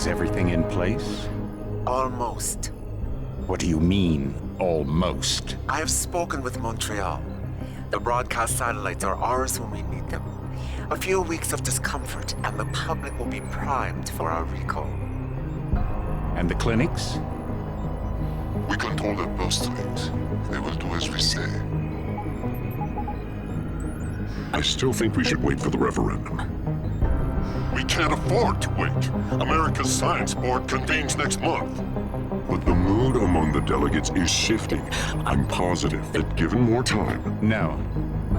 everything in place? Almost. What do you mean, almost? I have spoken with Montreal. The broadcast satellites are ours when we need them. A few weeks of discomfort, and the public will be primed for our recall. And the clinics? We control their purse strings. They will do as we say. I still think we should wait for the referendum. We can't afford to wait. America's Science Board convenes next month. But the mood among the delegates is shifting. I'm positive that given more time... No.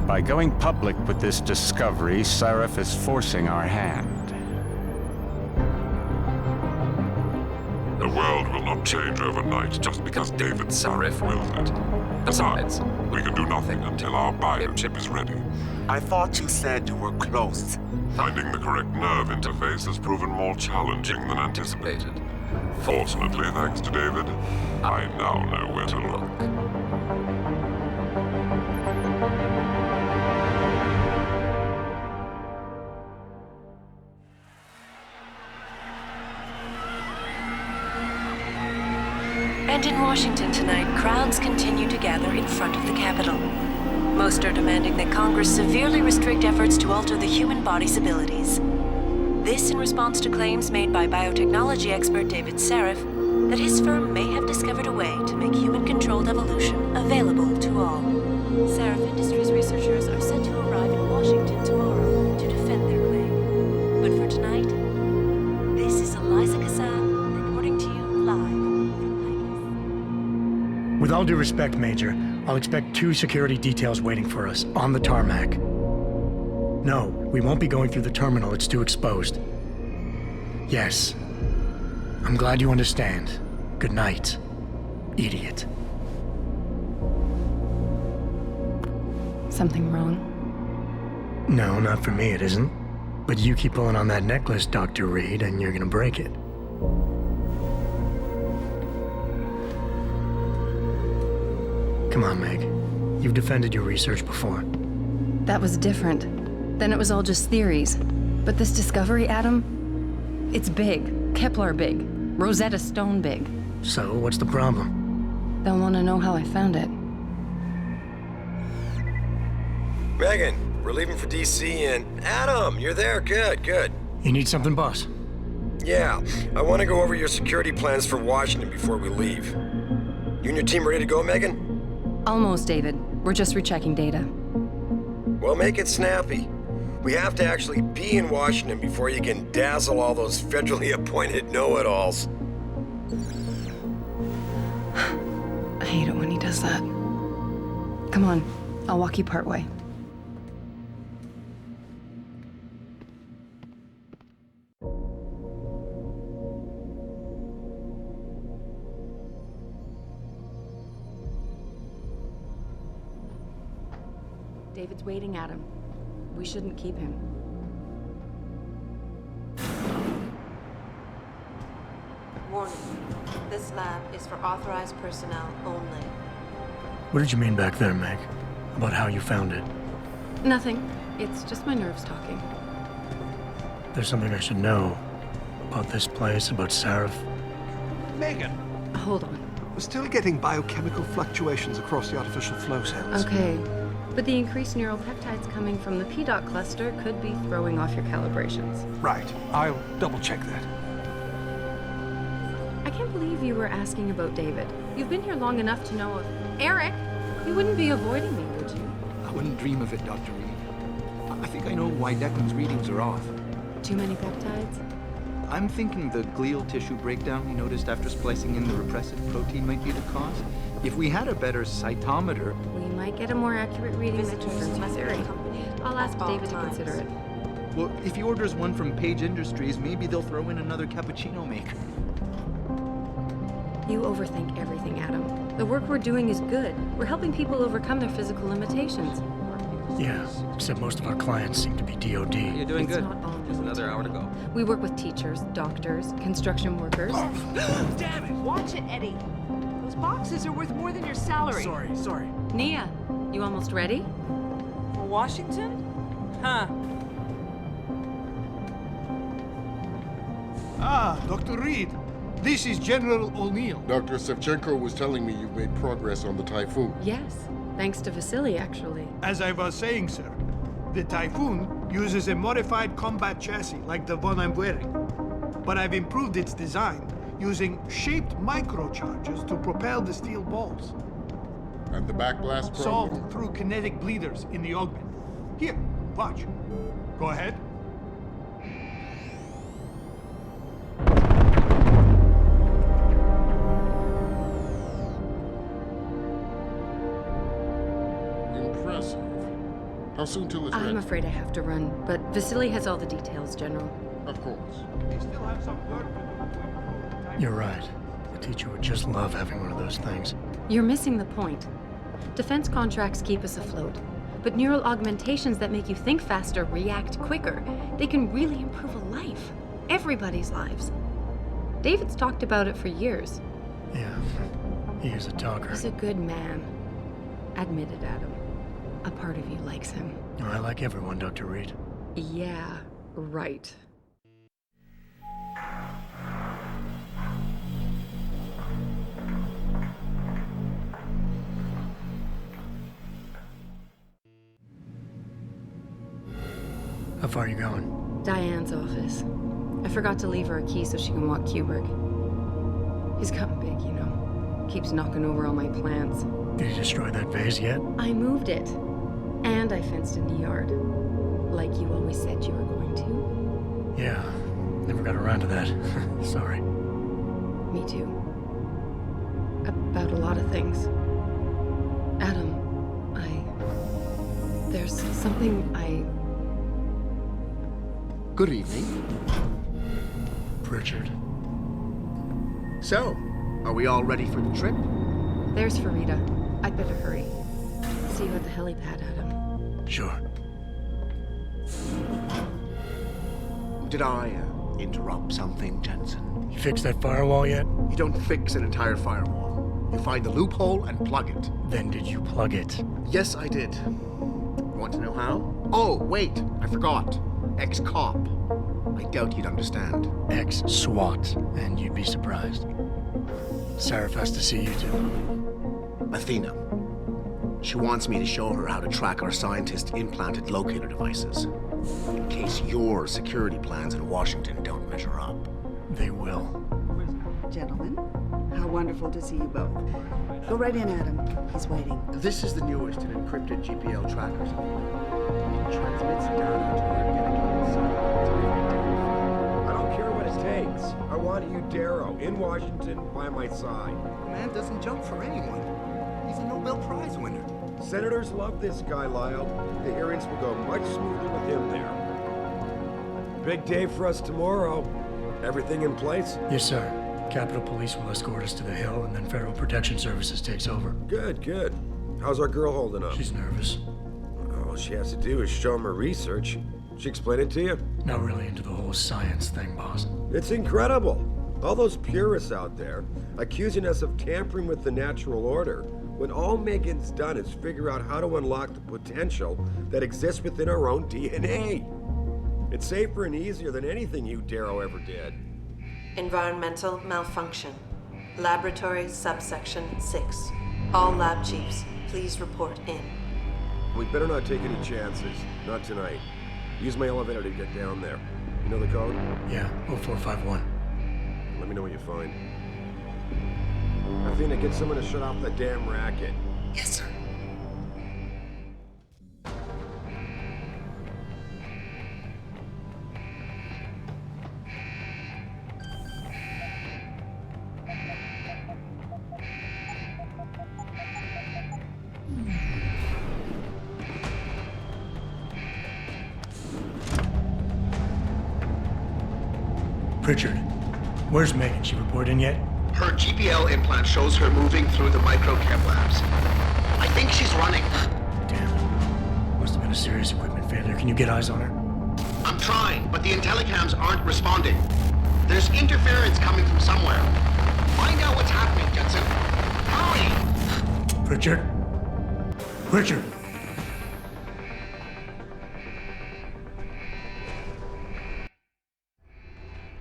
By going public with this discovery, Sarif is forcing our hand. The world will not change overnight just because David Sarif wills it. Besides, we can do nothing until our biochip is ready. I thought you said you were close. Finding the correct nerve interface has proven more challenging than anticipated. Fortunately, thanks to David, I now know where to look. And in Washington tonight, crowds continue to gather in front of the Capitol. Most are demanding that Congress severely restrict efforts to alter the human body's abilities. This in response to claims made by biotechnology expert David Sarif that his firm may have discovered a way to make human-controlled evolution available to all. Sarif Industries researchers are set to arrive in Washington tomorrow to defend their claim. But for tonight, this is Eliza Kassan reporting to you live from Vegas. With all due respect, Major, I'll expect 2 security details waiting for us on the tarmac. No, we won't be going through the terminal. It's too exposed. Yes. I'm glad you understand. Good night, idiot. Something wrong? No, not for me, it isn't. But you keep pulling on that necklace, Dr. Reed, and you're gonna break it. Come on, Meg. You've defended your research before. That was different. Then it was all just theories. But this discovery, Adam, it's big. Kepler big. Rosetta Stone big. So, what's the problem? They'll want to know how I found it. Megan, we're leaving for DC and... Adam, you're there. Good, good. You need something, boss? Yeah, I want to go over your security plans for Washington before we leave. You and your team ready to go, Megan? Almost, David. We're just rechecking data. Well, make it snappy. We have to actually be in Washington before you can dazzle all those federally appointed know-it-alls. I hate it when he does that. Come on, I'll walk you part way. David's waiting, Adam. We shouldn't keep him. Warning. This lab is for authorized personnel only. What did you mean back there, Meg? About how you found it? Nothing. It's just my nerves talking. There's something I should know. About this place, about Sarif. Megan! Hold on. We're still getting biochemical fluctuations across the artificial flow cells. Okay. But the increased neuropeptides coming from the PDOT cluster could be throwing off your calibrations. Right. I'll double-check that. I can't believe you were asking about David. You've been here long enough to know of... Eric! You wouldn't be avoiding me, would you? I wouldn't dream of it, Dr. Reed. I think I know why Declan's readings are off. Too many peptides? I'm thinking the glial tissue breakdown we noticed after splicing in the repressive protein might be the cause. If we had a better cytometer... We might get a more accurate reading that confirms my theory. I'll ask David to consider it. Well, if he orders one from Page Industries, maybe they'll throw in another cappuccino maker. You overthink everything, Adam. The work we're doing is good. We're helping people overcome their physical limitations. Yeah, except most of our clients seem to be DOD. You're doing It's good. not all Just another hour to go. We work with teachers, doctors, construction workers. Damn it! Watch it, Eddie. Those boxes are worth more than your salary. Sorry. Nia, you almost ready? For Washington? Huh. Ah, Dr. Reed. This is General O'Neill. Dr. Sevchenko was telling me you've made progress on the Typhoon. Yes, thanks to Vasily, actually. As I was saying, sir, the Typhoon uses a modified combat chassis like the one I'm wearing. But I've improved its design using shaped microcharges to propel the steel balls. And the backblast problem? Solved through kinetic bleeders in the augment. Here, watch. Go ahead. Impressive. How soon till it's ready? I'm afraid I have to run, but Vasily has all the details, General. Of course. We still have some work to do to improve the time. You're right. The teacher would just love having one of those things. You're missing the point. Defense contracts keep us afloat, but neural augmentations that make you think faster, react quicker, they can really improve a life. Everybody's lives. David's talked about it for years. Yeah, he is a talker. He's a good man. Admit it, Adam. A part of you likes him. I like everyone, Dr. Reed. Yeah, right. How far are you going? Diane's office. I forgot to leave her a key so she can walk Kubrick. He's gotten big, you know. Keeps knocking over all my plants. Did you destroy that vase yet? I moved it. And I fenced in the yard. Like you always said you were going to. Yeah, never got around to that. Sorry. Me too. About a lot of things. Adam, there's something Good evening. Pritchard. So, are we all ready for the trip? There's Farida. I'd better hurry. See you at the helipad, Adam. Sure. Did I interrupt something, Jensen? You fixed that firewall yet? You don't fix an entire firewall. You find the loophole and plug it. Then did you plug it? Yes, I did. Want to know how? Oh, wait, I forgot. Ex-cop. I doubt you'd understand. Ex-SWAT, and you'd be surprised. Sarif has to see you too. Athena. She wants me to show her how to track our scientist-implanted locator devices. In case your security plans in Washington don't measure up. They will. Gentlemen, how wonderful to see you both. Go right in, Adam. He's waiting. This is the newest in encrypted GPL trackers. It transmits data to our dedicated server. I don't care what it takes. I want you, Darrow, in Washington, by my side. The man doesn't jump for anyone. He's a Nobel Prize winner. Senators love this guy, Lyle. The hearings will go much smoother with him there. Big day for us tomorrow. Everything in place? Yes, sir. Capitol Police will escort us to the Hill, and then Federal Protection Services takes over. Good, good. How's our girl holding up? She's nervous. All she has to do is show him her research. She explain it to you? Not really into the whole science thing, boss. It's incredible. All those purists out there accusing us of tampering with the natural order, when all Megan's done is figure out how to unlock the potential that exists within our own DNA. It's safer and easier than anything you, Darrow, ever did. Environmental malfunction. Laboratory subsection 6. All lab chiefs, please report in. We better not take any chances. Not tonight. Use my elevator to get down there. You know the code? Yeah, 0451. Let me know what you find. Athena, get someone to shut off the damn racket. Yes, sir. Pritchard, where's Megan? She report in yet? Her GPL implant shows her moving through the microchem labs. I think she's running. Damn. Must have been a serious equipment failure. Can you get eyes on her? I'm trying, but the intellicams aren't responding. There's interference coming from somewhere. Find out what's happening, Jensen. Hurry! Pritchard? Pritchard!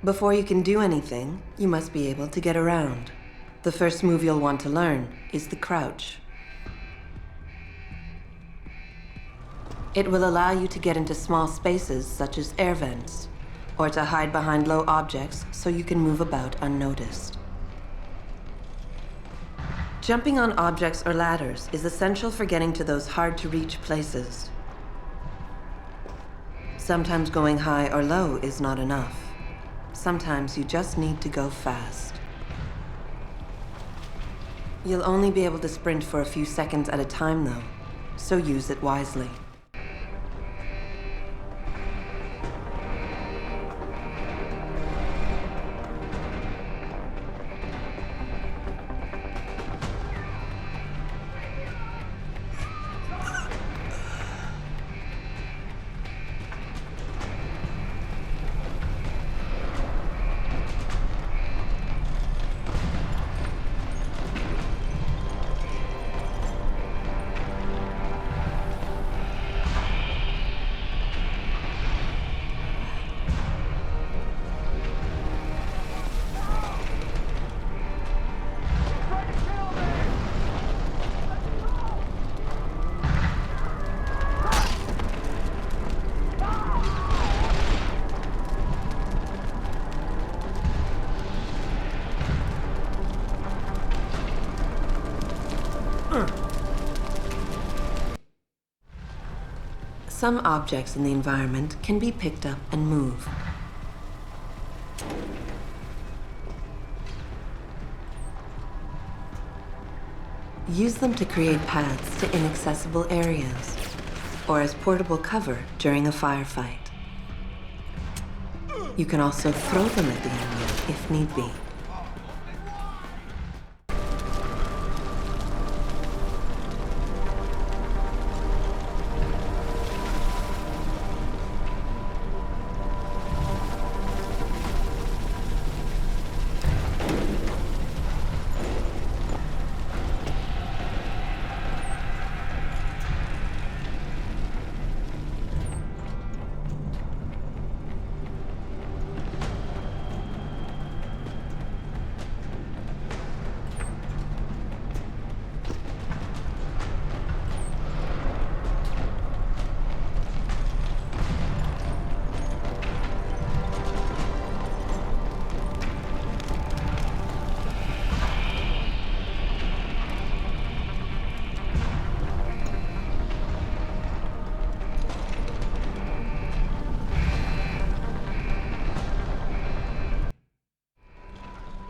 Before you can do anything, you must be able to get around. The first move you'll want to learn is the crouch. It will allow you to get into small spaces such as air vents, or to hide behind low objects so you can move about unnoticed. Jumping on objects or ladders is essential for getting to those hard-to-reach places. Sometimes going high or low is not enough. Sometimes you just need to go fast. You'll only be able to sprint for a few seconds at a time, though, so use it wisely. Some objects in the environment can be picked up and moved. Use them to create paths to inaccessible areas, or as portable cover during a firefight. You can also throw them at the enemy if need be.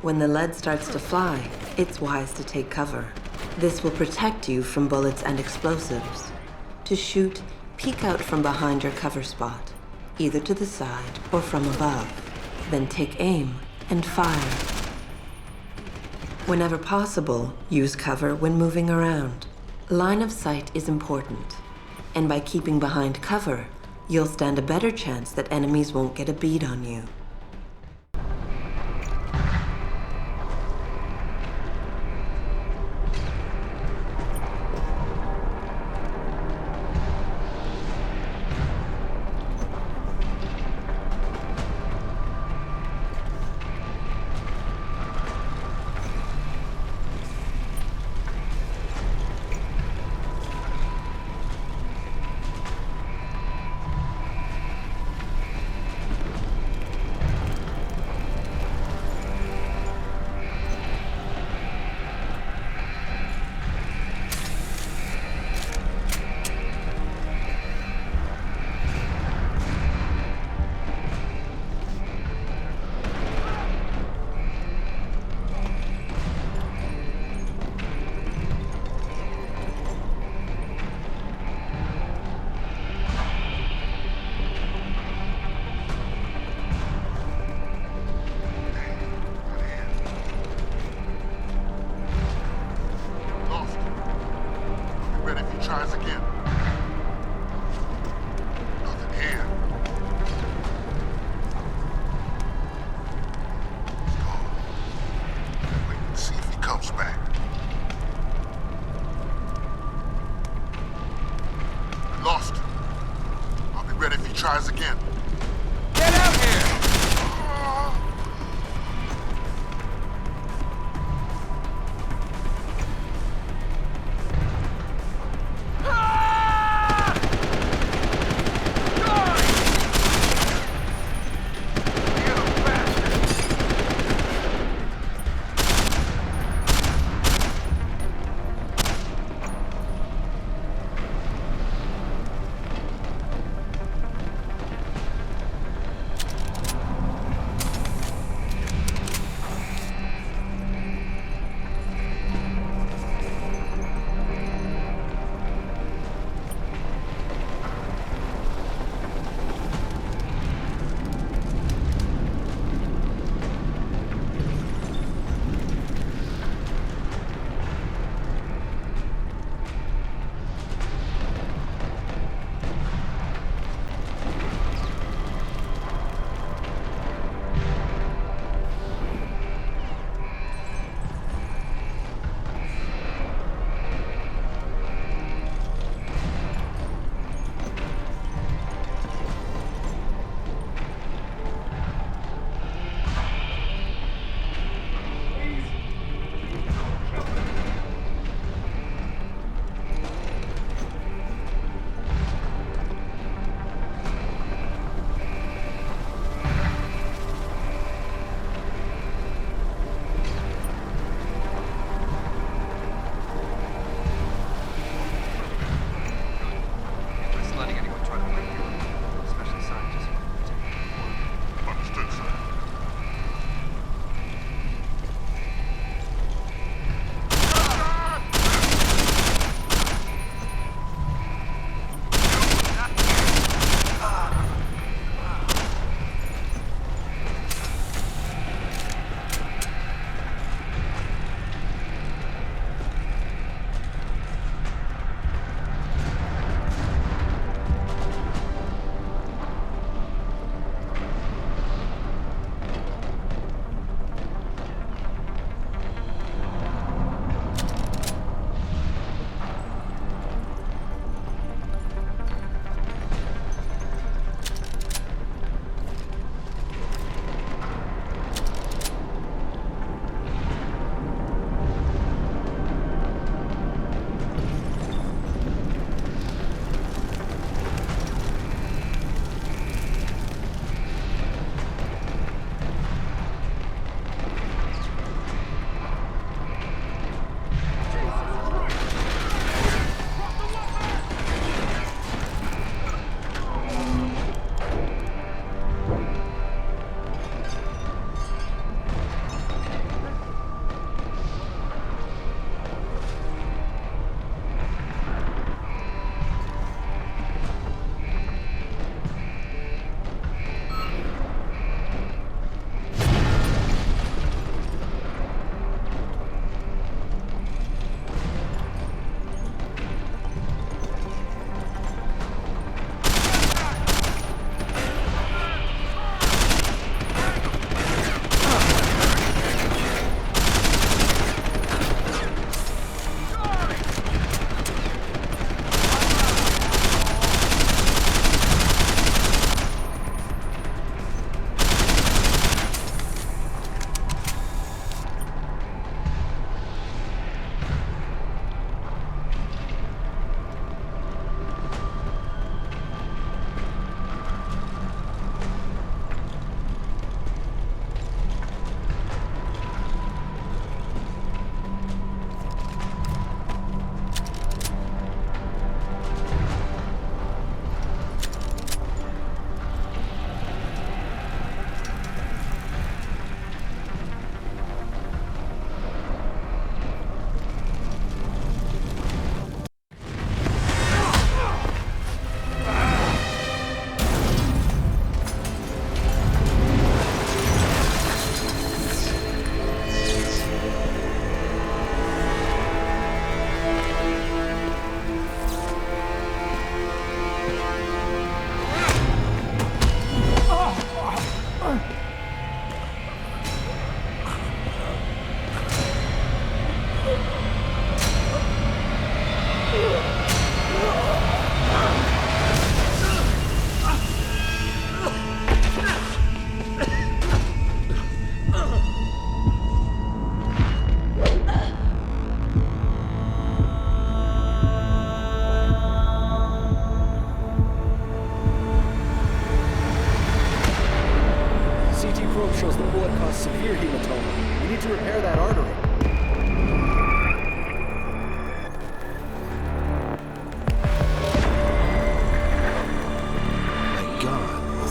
When the lead starts to fly, it's wise to take cover. This will protect you from bullets and explosives. To shoot, peek out from behind your cover spot, either to the side or from above. Then take aim and fire. Whenever possible, use cover when moving around. Line of sight is important, and by keeping behind cover, you'll stand a better chance that enemies won't get a bead on you. Tries again. Nothing here. He's gone. Wait and see if he comes back. We lost him. I'll be ready if he tries again. Get out here!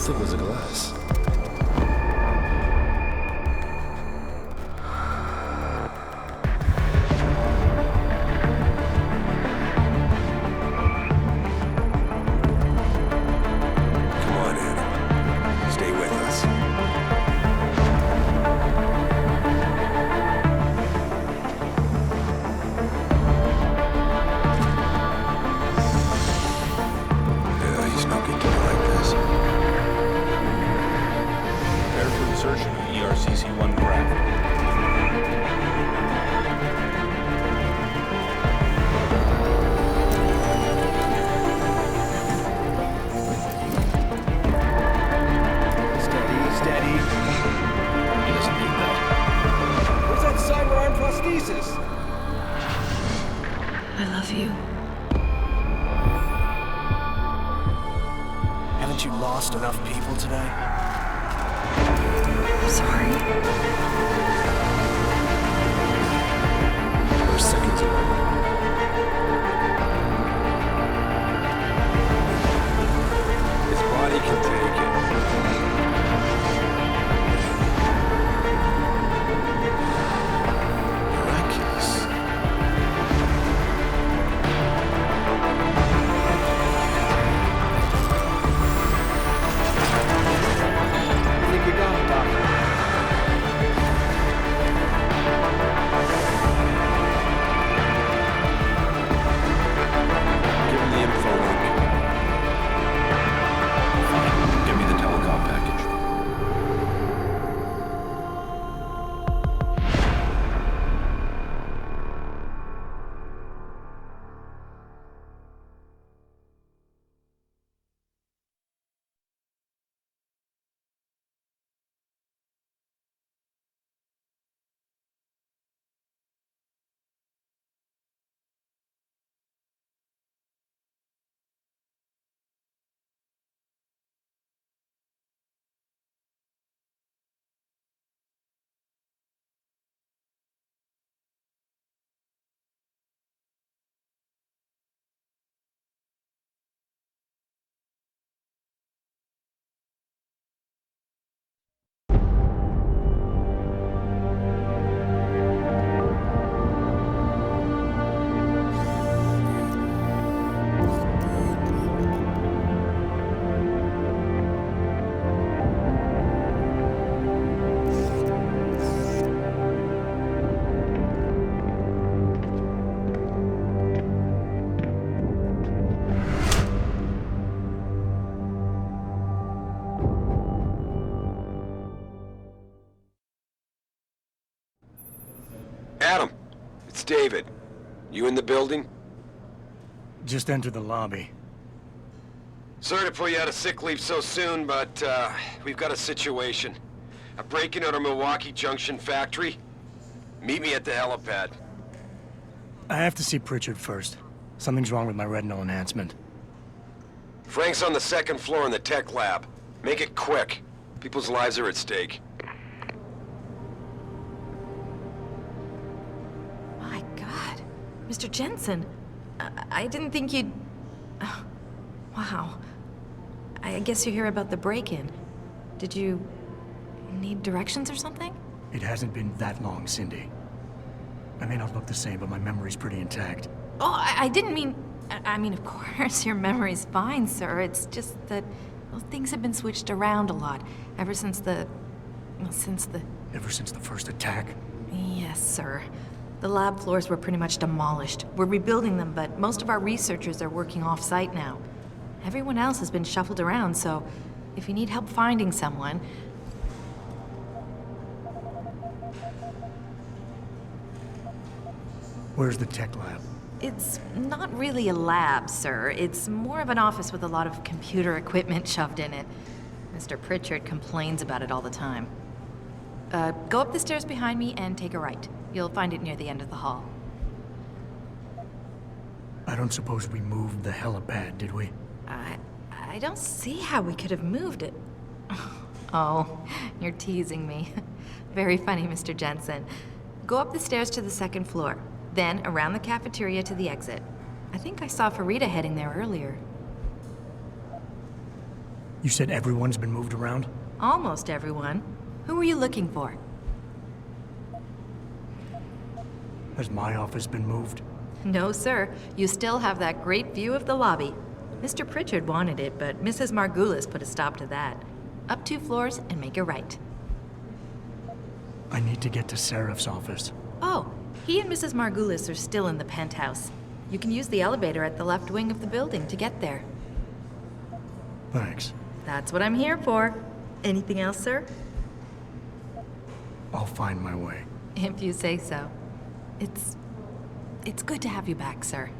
thick was the glass? Come on, Adam. Stay with us. He's no good to me like this. Prepare for insertion of ERCC-1 craft. Steady. He doesn't need that. Where's that cyber-arm prosthesis? I love you. Haven't you lost enough people today? I'm sorry. There's seconds away. His body can take it. Miraculous. I think you got it, Doctor. Give him the info link. Fine. Give me the telecom package. Adam, it's David. You in the building? Just entered the lobby. Sorry to pull you out of sick leave so soon, but we've got a situation. A break-in at our Milwaukee Junction factory. Meet me at the helipad. I have to see Pritchard first. Something's wrong with my retinal enhancement. Frank's on the second floor in the tech lab. Make it quick. People's lives are at stake. My God. Mr. Jensen, I didn't think you'd... Oh, wow. I guess you hear about the break-in. Did you need directions or something? It hasn't been that long, Cindy. I may not look the same, but my memory's pretty intact. Oh, I didn't mean... I mean, of course, your memory's fine, sir. It's just that, well, things have been switched around a lot ever since the... Ever since the first attack? Yes, sir. The lab floors were pretty much demolished. We're rebuilding them, but most of our researchers are working off-site now. Everyone else has been shuffled around, so if you need help finding someone... Where's the tech lab? It's not really a lab, sir. It's more of an office with a lot of computer equipment shoved in it. Mr. Pritchard complains about it all the time. Go up the stairs behind me and take a right. You'll find it near the end of the hall. I don't suppose we moved the helipad, did we? I don't see how we could have moved it. Oh, you're teasing me. Very funny, Mr. Jensen. Go up the stairs to the second floor, then around the cafeteria to the exit. I think I saw Farida heading there earlier. You said everyone's been moved around? Almost everyone. Who were you looking for? Has my office been moved? No, sir. You still have that great view of the lobby. Mr. Pritchard wanted it, but Mrs. Margulis put a stop to that. Up 2 floors and make a right. I need to get to Serif's office. Oh, he and Mrs. Margulis are still in the penthouse. You can use the elevator at the left wing of the building to get there. Thanks. That's what I'm here for. Anything else, sir? I'll find my way. If you say so. It's good to have you back, sir.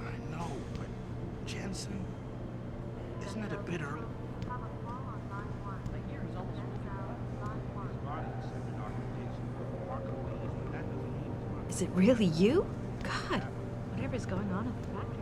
I know, but Jensen, isn't it a bit early? Is it really you? God, whatever's going on at the factory.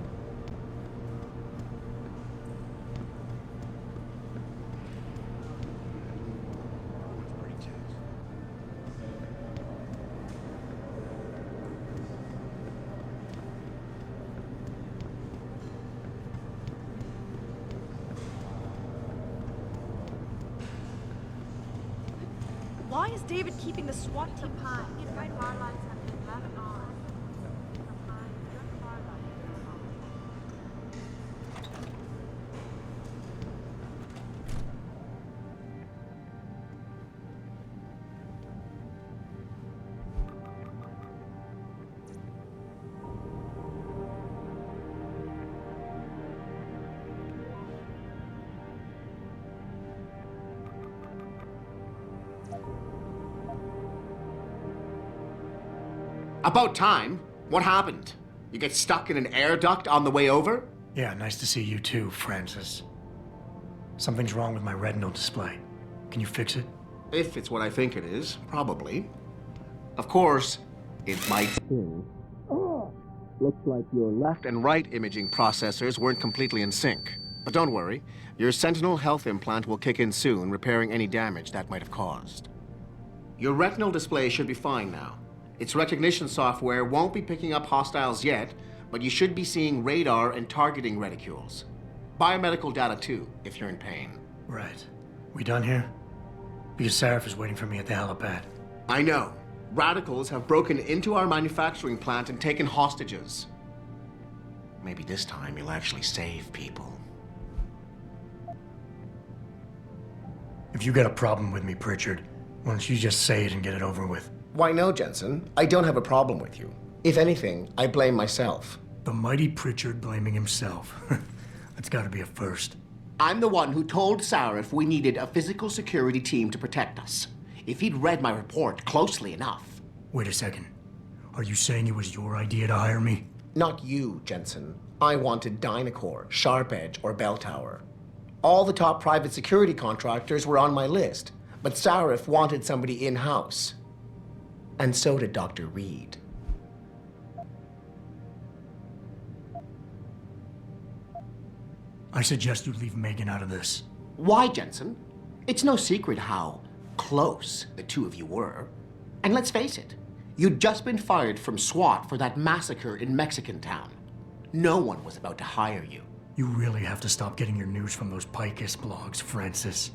Why is David keeping the SWAT team behind? About time. What happened? You get stuck in an air duct on the way over? Yeah, nice to see you too, Francis. Something's wrong with my retinal display. Can you fix it? If it's what I think it is, probably. Of course, it might still. Looks like your left and right imaging processors weren't completely in sync. But don't worry, your Sentinel health implant will kick in soon, repairing any damage that might have caused. Your retinal display should be fine now. Its recognition software won't be picking up hostiles yet, but you should be seeing radar and targeting reticules. Biomedical data too, if you're in pain. Right. We done here? Because Sarif is waiting for me at the helipad. I know. Radicals have broken into our manufacturing plant and taken hostages. Maybe this time you'll actually save people. If you got a problem with me, Pritchard, why don't you just say it and get it over with? Why no, Jensen? I don't have a problem with you. If anything, I blame myself. The mighty Pritchard blaming himself. That's gotta be a first. I'm the one who told Sarif we needed a physical security team to protect us. If he'd read my report closely enough. Wait a second. Are you saying it was your idea to hire me? Not you, Jensen. I wanted Dynacore, Sharp Edge, or Bell Tower. All the top private security contractors were on my list, but Sarif wanted somebody in-house. And so did Dr. Reed. I suggest you leave Megan out of this. Why, Jensen? It's no secret how close the two of you were. And let's face it, you'd just been fired from SWAT for that massacre in Mexican Town. No one was about to hire you. You really have to stop getting your news from those Picus blogs, Francis.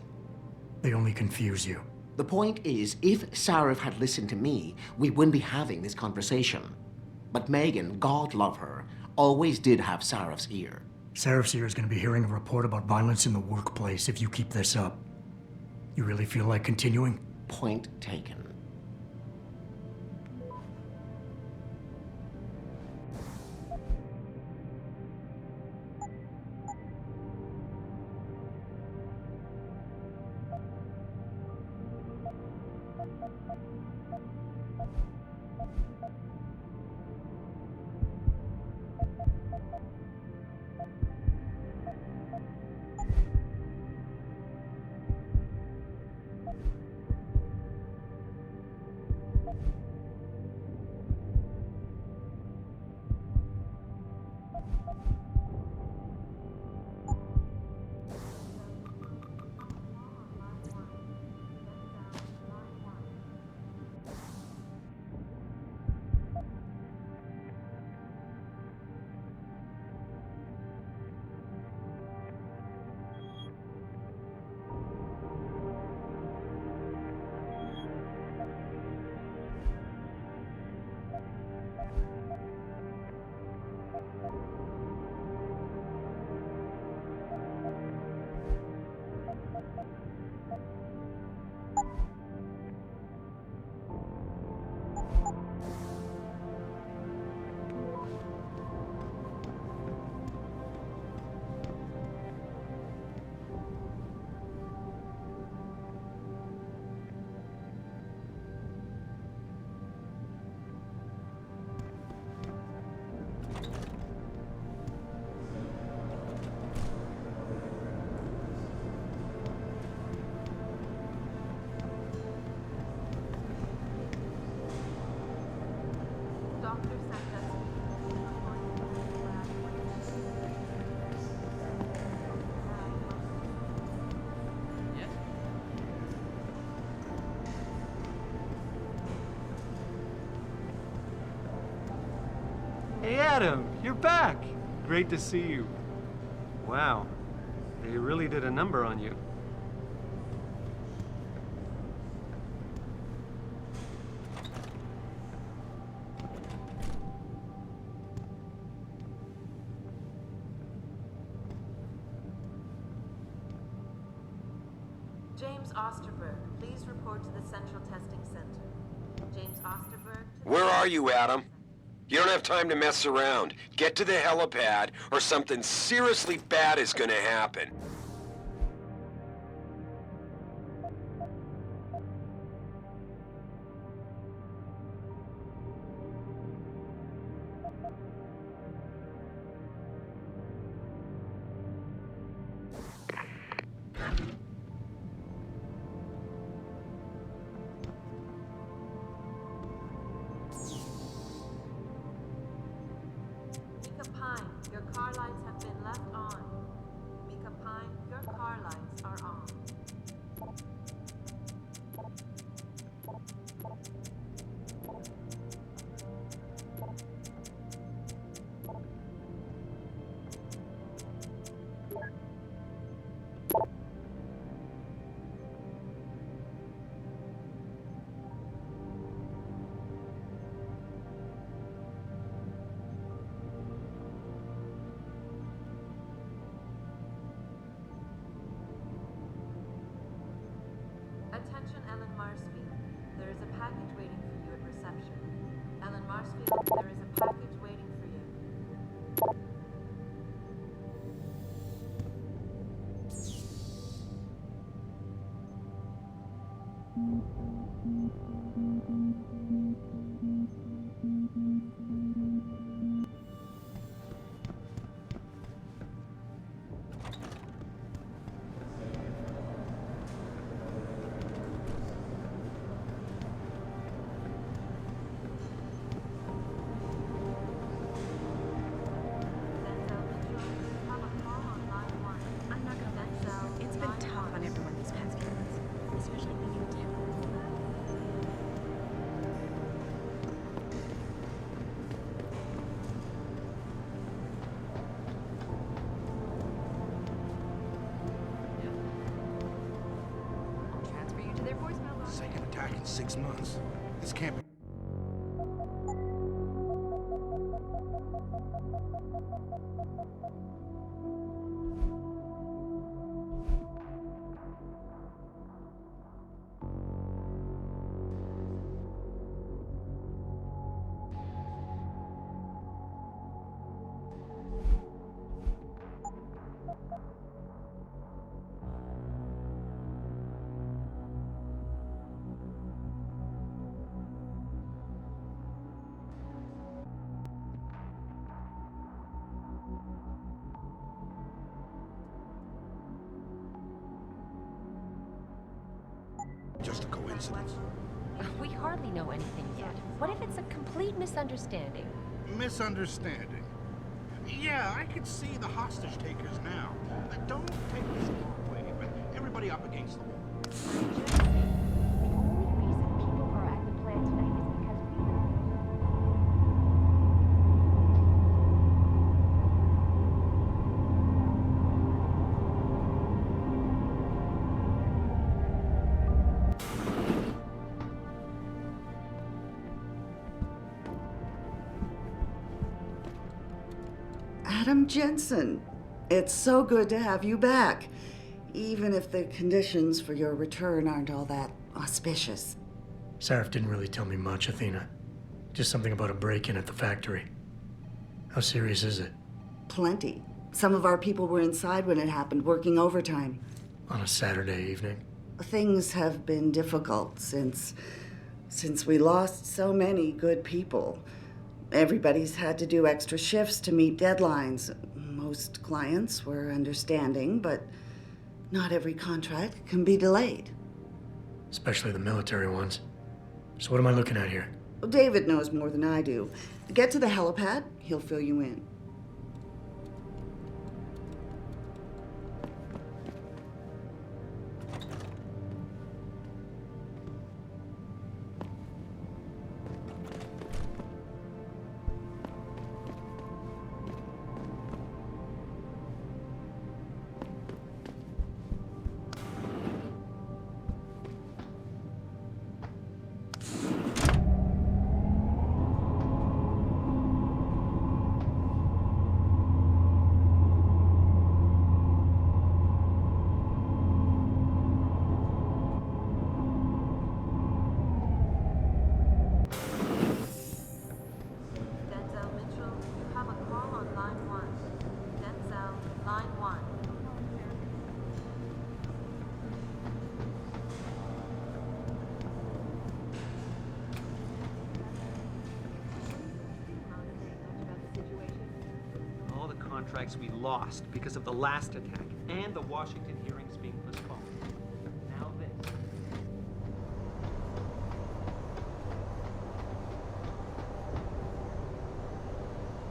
They only confuse you. The point is, if Sarif had listened to me, we wouldn't be having this conversation. But Megan, God love her, always did have Sarif's ear. Sarif's ear is going to be hearing a report about violence in the workplace if you keep this up. You really feel like continuing? Point taken. Hey, Adam, you're back. Great to see you. Wow, they really did a number on you. James Osterberg, please report to the Central Testing Center. James Osterberg... Where are you, Adam? You don't have time to mess around. Get to the helipad, or something seriously bad is gonna happen. Mika Pine, your car lights have been left on. Mika Pine, your car lights are on. Attention, Ellen Marsfield. There is a package waiting for you at reception. Ellen Marsfield, there is a package waiting for you. It's been tough on everyone these past few months, especially when you're in town. I'll transfer you to their voicemail box. Second attack in 6 months. This can't be. Just a coincidence. We hardly know anything yet. What if it's a complete misunderstanding? Misunderstanding. Yeah, I could see the hostage takers now. Don't take this the wrong way, but everybody up against the wall. The only reason people are at the plant tonight is because we... Adam Jensen, it's so good to have you back, even if the conditions for your return aren't all that auspicious. Sarif didn't really tell me much, Athena. Just something about a break-in at the factory. How serious is it? Plenty. Some of our people were inside when it happened, working overtime. On a Saturday evening? Things have been difficult since we lost so many good people. Everybody's had to do extra shifts to meet deadlines. Most clients were understanding, but not every contract can be delayed. Especially the military ones. So what am I looking at here? David knows more than I do. Get to the helipad, he'll fill you in. contracts we lost because of the last attack and the Washington hearings being postponed. Now this.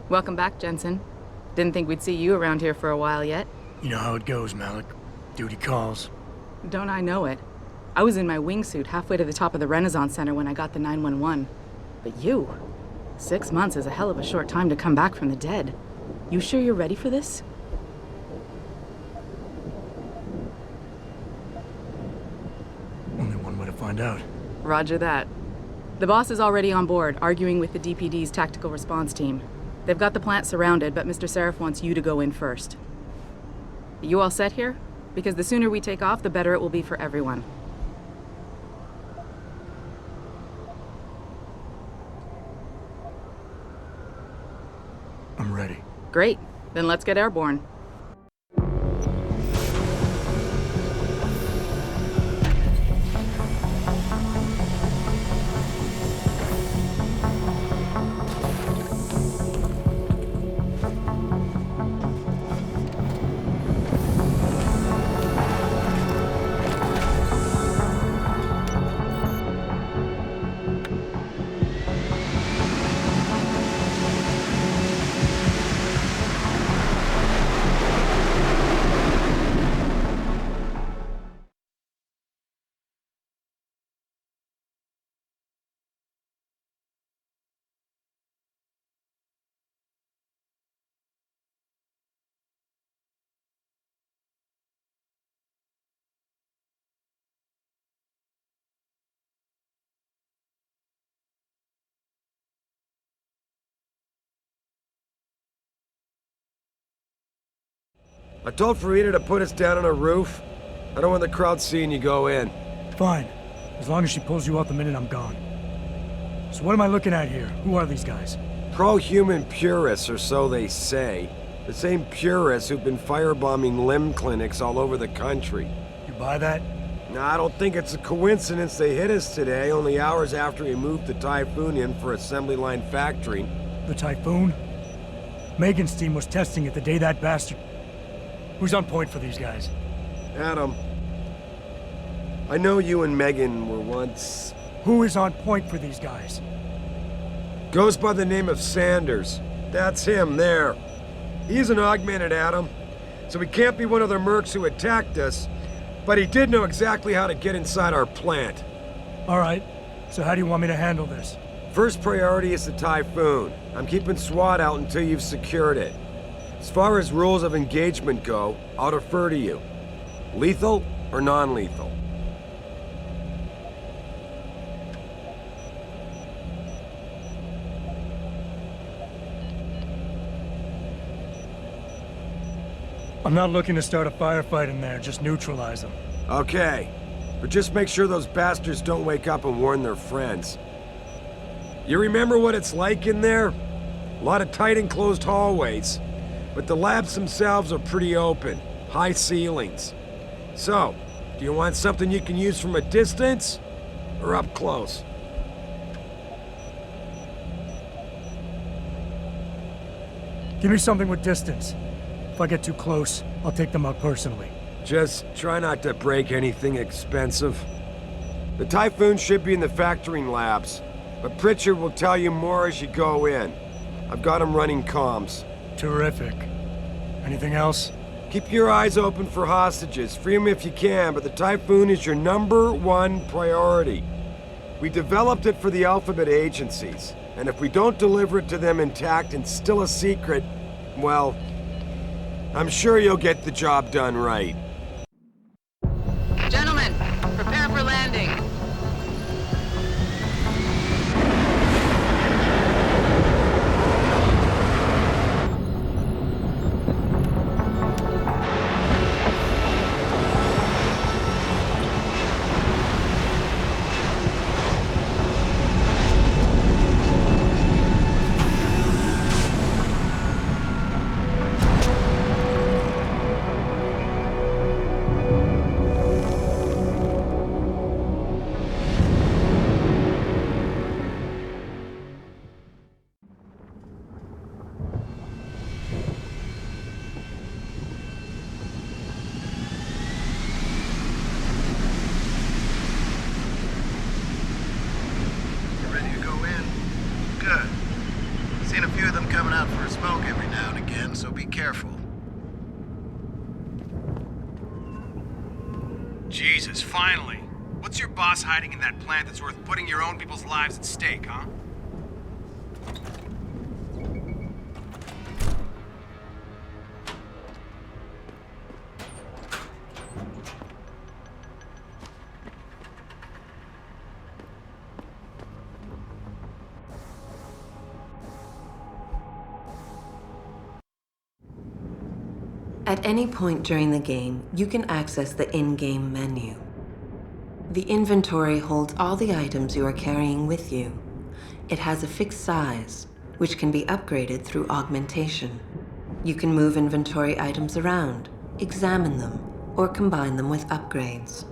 Welcome back, Jensen. Didn't think we'd see you around here for a while yet. You know how it goes, Malik. Duty calls. Don't I know it? I was in my wingsuit halfway to the top of the Renaissance Center when I got the 911. But you? 6 months is a hell of a short time to come back from the dead. You sure you're ready for this? Only one way to find out. Roger that. The boss is already on board, arguing with the DPD's tactical response team. They've got the plant surrounded, but Mr. Sarif wants you to go in first. You all set here? Because the sooner we take off, the better it will be for everyone. I'm ready. Great. Then let's get airborne. I told Farida to put us down on a roof. I don't want the crowd seeing you go in. Fine. As long as she pulls you out the minute I'm gone. So what am I looking at here? Who are these guys? Pro-human purists, or so they say. The same purists who've been firebombing limb clinics all over the country. You buy that? Nah, I don't think it's a coincidence they hit us today, only hours after we moved the Typhoon in for assembly line factory. The Typhoon? Megan's team was testing it the day that bastard... Who's on point for these guys? Adam. I know you and Megan were once... Who is on point for these guys? Goes by the name of Sanders. That's him, there. He's an augmented Adam, so he can't be one of the mercs who attacked us, but he did know exactly how to get inside our plant. All right, so how do you want me to handle this? First priority is the Typhoon. I'm keeping SWAT out until you've secured it. As far as rules of engagement go, I'll defer to you. Lethal or non-lethal? I'm not looking to start a firefight in there, just neutralize them. Okay, but just make sure those bastards don't wake up and warn their friends. You remember what it's like in there? A lot of tight enclosed hallways. But the labs themselves are pretty open, high ceilings. So, do you want something you can use from a distance, or up close? Give me something with distance. If I get too close, I'll take them out personally. Just try not to break anything expensive. The Typhoon should be in the factoring labs, but Pritchard will tell you more as you go in. I've got him running comms. Terrific. Anything else? Keep your eyes open for hostages. Free them if you can, but the Typhoon is your #1 priority. We developed it for the Alphabet agencies, and if we don't deliver it to them intact and still a secret, well, I'm sure you'll get the job done right. Gentlemen, prepare for landing. so be careful. Jesus, finally. What's your boss hiding in that plant that's worth putting your own people's lives at stake, huh? At any point during the game, you can access the in-game menu. The inventory holds all the items you are carrying with you. It has a fixed size, which can be upgraded through augmentation. You can move inventory items around, examine them, or combine them with upgrades.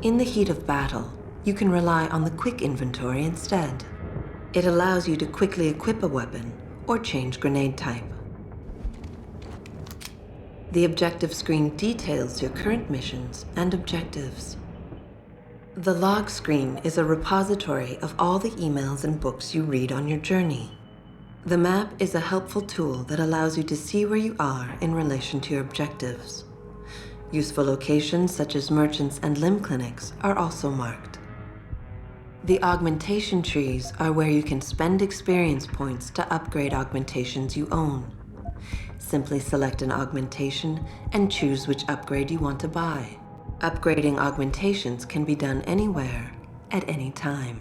In the heat of battle, you can rely on the quick inventory instead. It allows you to quickly equip a weapon or change grenade type. The objective screen details your current missions and objectives. The log screen is a repository of all the emails and books you read on your journey. The map is a helpful tool that allows you to see where you are in relation to your objectives. Useful locations such as merchants and limb clinics are also marked. The augmentation trees are where you can spend experience points to upgrade augmentations you own. Simply select an augmentation and choose which upgrade you want to buy. Upgrading augmentations can be done anywhere, at any time.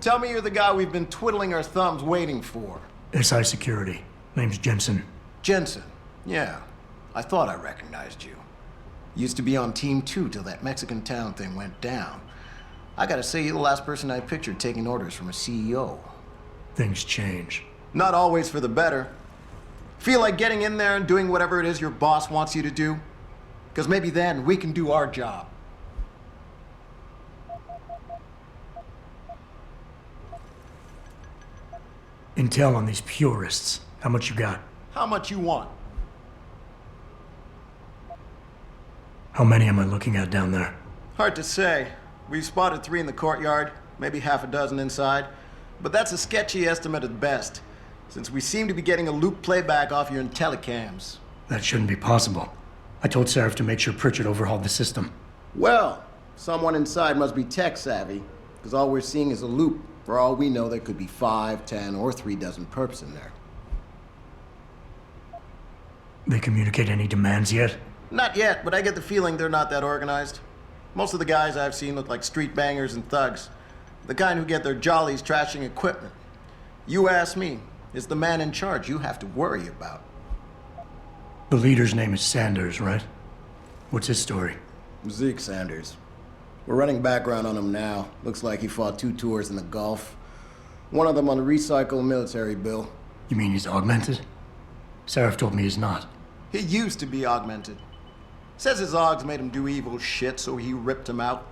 Tell me you're the guy we've been twiddling our thumbs waiting for. SI Security. Name's Jensen. Jensen. Yeah. I thought I recognized you. Used to be on Team 2 till that Mexican town thing went down. I gotta say, you're the last person I pictured taking orders from a CEO. Things change. Not always for the better. Feel like getting in there and doing whatever it is your boss wants you to do? Because maybe then we can do our job. Intel on these purists. How much you got? How much you want? How many am I looking at down there? Hard to say. We've spotted 3 in the courtyard, maybe half a dozen inside. But that's a sketchy estimate at best, since we seem to be getting a loop playback off your telecams. That shouldn't be possible. I told Sarif to make sure Pritchard overhauled the system. Well, someone inside must be tech savvy, because all we're seeing is a loop. For all we know, there could be 5, 10, or 3 dozen perps in there. They communicate any demands yet? Not yet, but I get the feeling they're not that organized. Most of the guys I've seen look like street bangers and thugs. The kind who get their jollies trashing equipment. You ask me, it's the man in charge you have to worry about. The leader's name is Sanders, right? What's his story? Zeke Sanders. We're running background on him now. Looks like he fought 2 tours in the Gulf. One of them on a recycled military bill. You mean he's augmented? Sarif told me he's not. He used to be augmented. Says his augs made him do evil shit, so he ripped him out.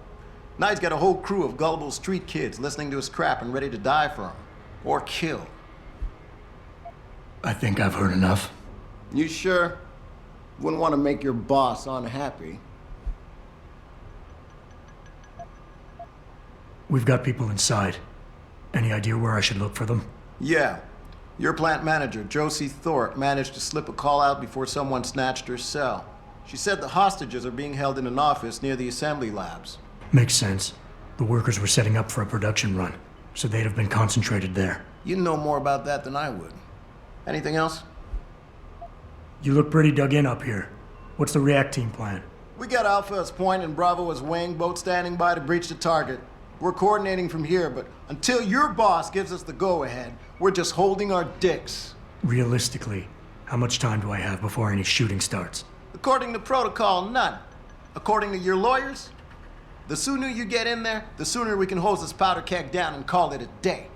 Now he's got a whole crew of gullible street kids listening to his crap and ready to die for him. Or kill. I think I've heard enough. You sure? Wouldn't want to make your boss unhappy. We've got people inside. Any idea where I should look for them? Yeah. Your plant manager, Josie Thorpe, managed to slip a call out before someone snatched her cell. She said the hostages are being held in an office near the assembly labs. Makes sense. The workers were setting up for a production run, so they'd have been concentrated there. You know more about that than I would. Anything else? You look pretty dug in up here. What's the react team plan? We got Alpha as point and Bravo as wing, both standing by to breach the target. We're coordinating from here, but until your boss gives us the go-ahead, we're just holding our dicks. Realistically, how much time do I have before any shooting starts? According to protocol, none. According to your lawyers, the sooner you get in there, the sooner we can hose this powder keg down and call it a day.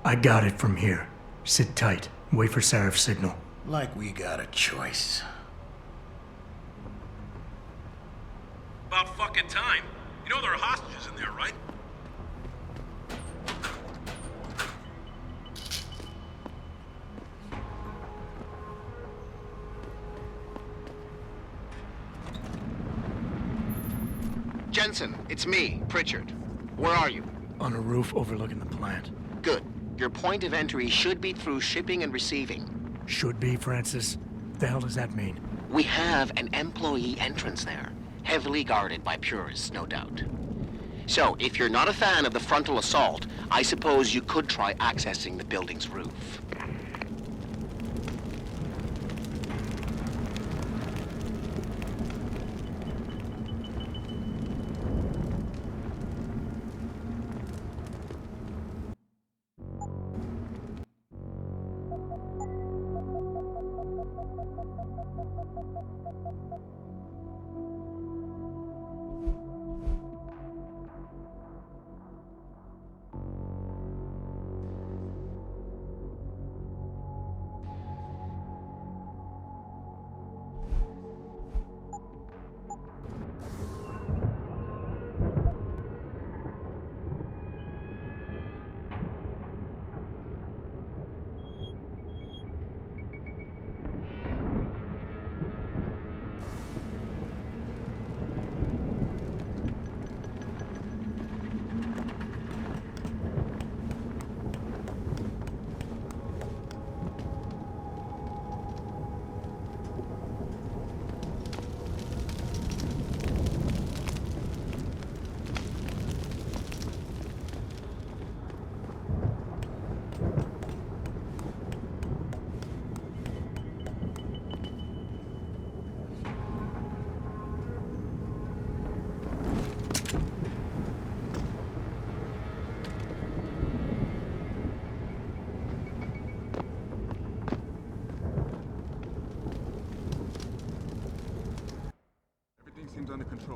I got it from here. Sit tight. Wait for Sarif's signal. Like we got a choice. About fucking time. You know there are hostages in there, right? Jensen, it's me, Pritchard. Where are you? On a roof overlooking the plant. Good. Your point of entry should be through shipping and receiving. Should be, Francis. The hell does that mean? We have an employee entrance there, heavily guarded by purists, no doubt. So, if you're not a fan of the frontal assault, I suppose you could try accessing the building's roof.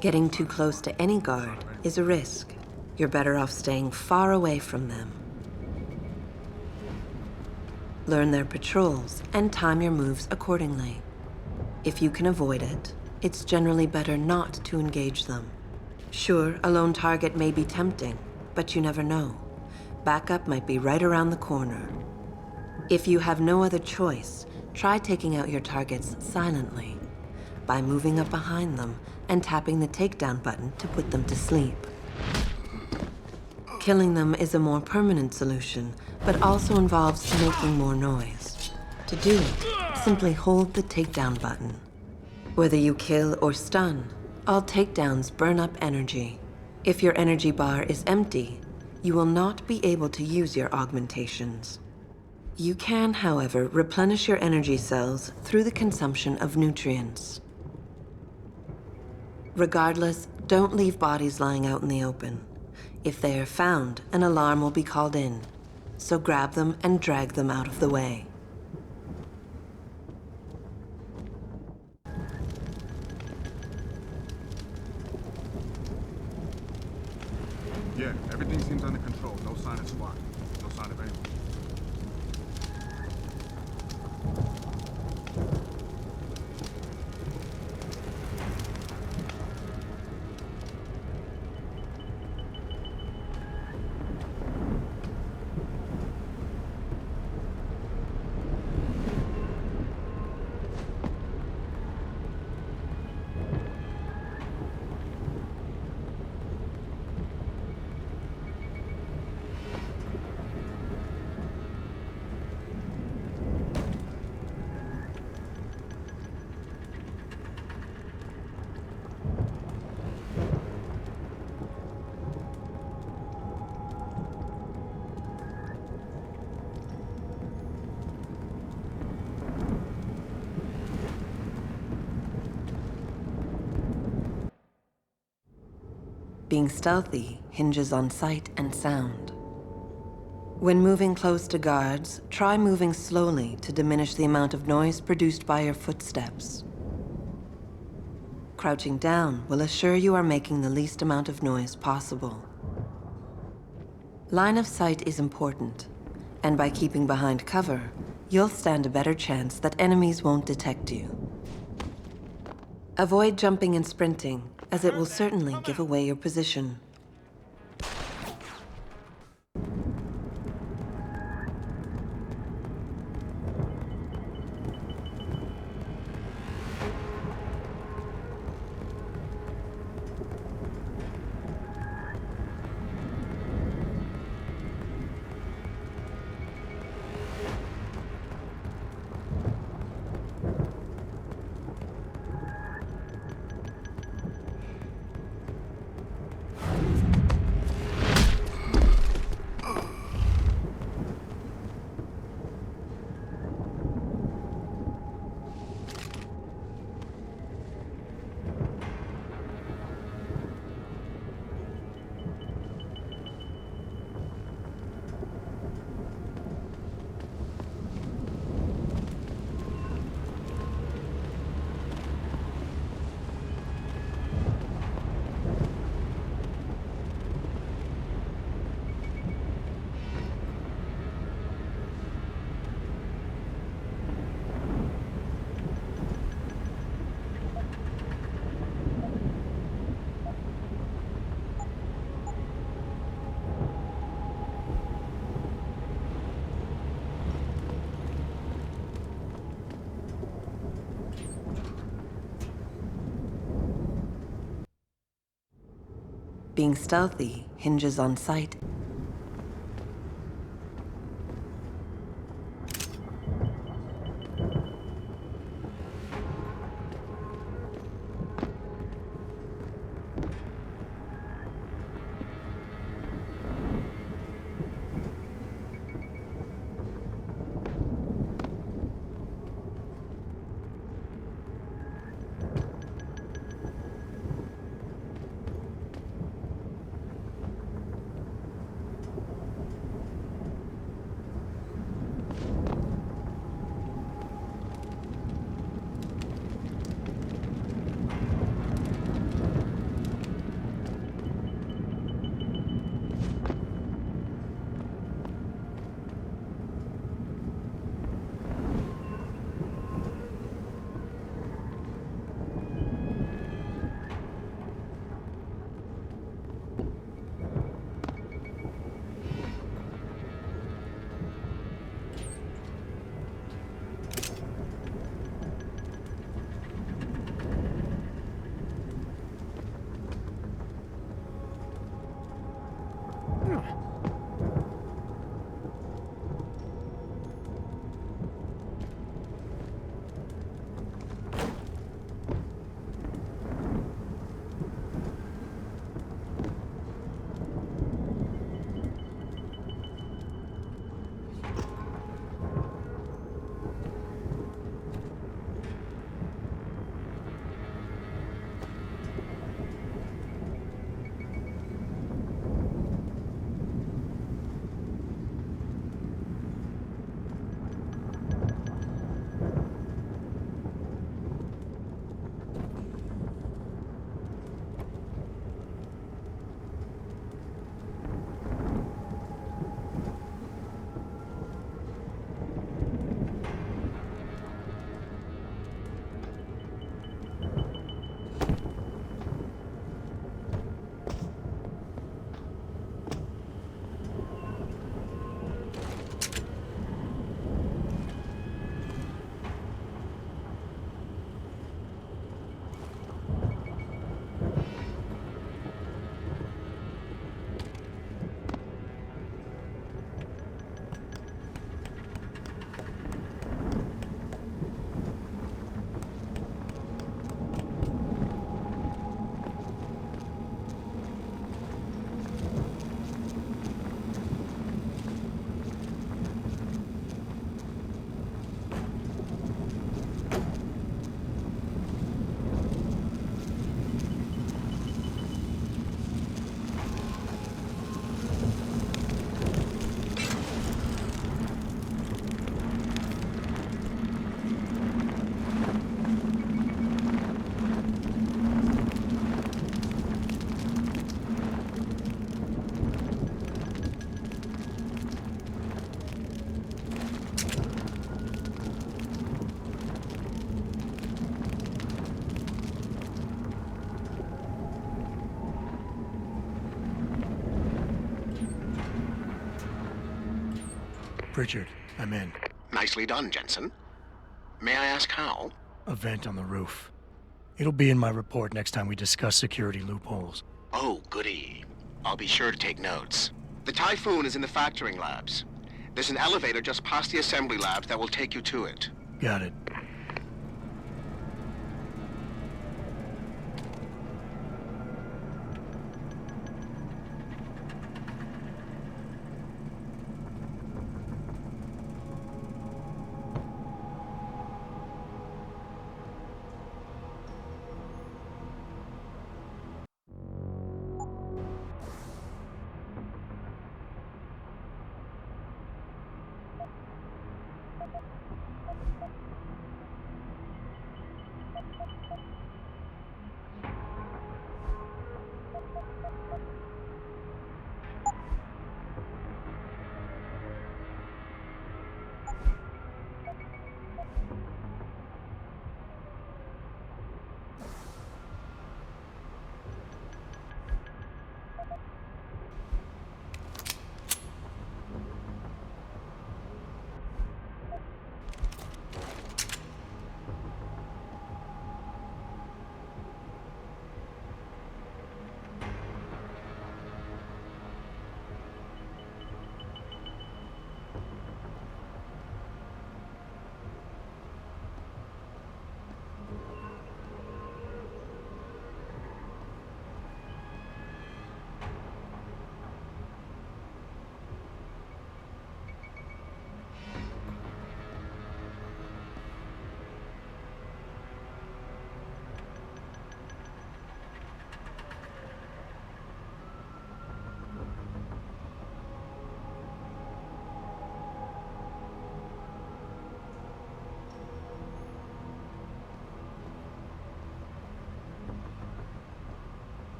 Getting too close to any guard is a risk. You're better off staying far away from them. Learn their patrols and time your moves accordingly. If you can avoid it, it's generally better not to engage them. Sure, a lone target may be tempting, but you never know. Backup might be right around the corner. If you have no other choice, try taking out your targets silently by moving up behind them and tapping the takedown button to put them to sleep. Killing them is a more permanent solution, but also involves making more noise. To do it, simply hold the takedown button. Whether you kill or stun, all takedowns burn up energy. If your energy bar is empty, you will not be able to use your augmentations. You can, however, replenish your energy cells through the consumption of nutrients. Regardless, don't leave bodies lying out in the open. If they are found, an alarm will be called in, so grab them and drag them out of the way. Yeah, everything seems under control. No sign of SWAT. No sign of anyone. Being stealthy hinges on sight and sound. When moving close to guards, try moving slowly to diminish the amount of noise produced by your footsteps. Crouching down will assure you are making the least amount of noise possible. Line of sight is important, and by keeping behind cover, you'll stand a better chance that enemies won't detect you. Avoid jumping and sprinting, as it will certainly give away your position. Being stealthy hinges on sight. Pritchard, I'm in. Nicely done, Jensen. May I ask how? A vent on the roof. It'll be in my report next time we discuss security loopholes. Oh, goody. I'll be sure to take notes. The Typhoon is in the factoring labs. There's an elevator just past the assembly labs that will take you to it. Got it.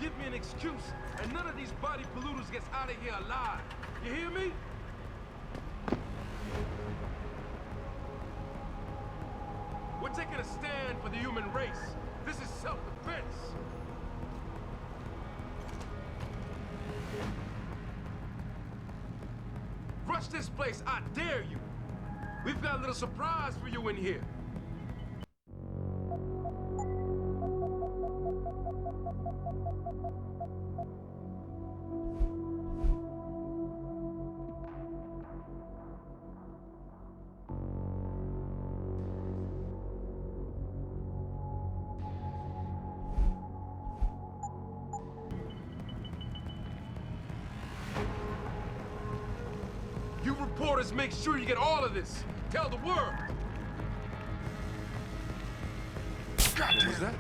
give me an excuse, and none of these body polluters gets out of here alive. You hear me? We're taking a stand for the human race. This is self-defense. Rush this place, I dare you. We've got a little surprise for you in here. You reporters make sure you get all of this. Tell the world. Goddamn. What's that?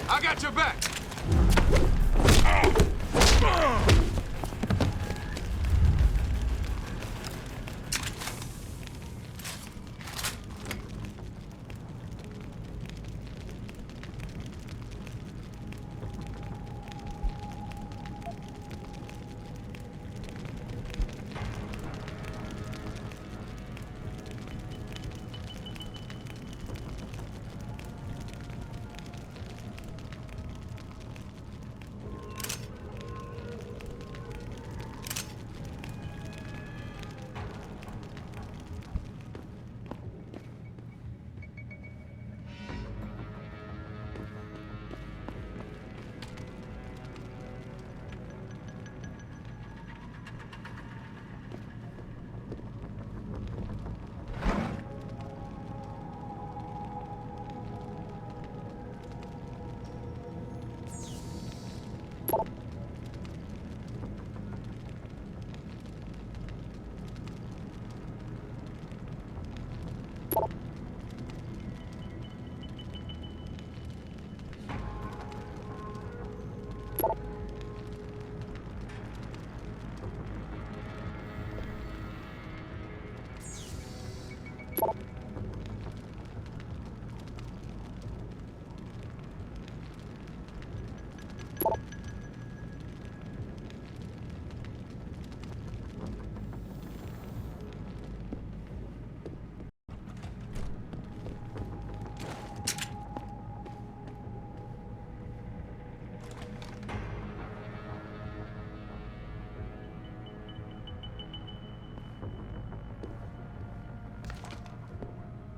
I got your back.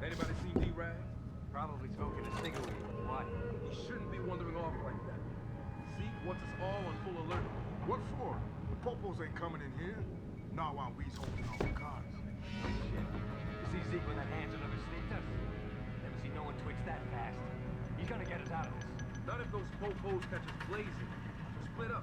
Anybody seen D-Rag? Probably smoking a cigarette. Why? He shouldn't be wandering off like that. Zeke wants us all on full alert. What for? The popos ain't coming in here. Not while we's holding all the cards. Shit. You see Zeke with that hands on his sneakers? Never seen no one twitch that fast. He's gonna get us out of this. Not if those popos catch us blazing. So split up.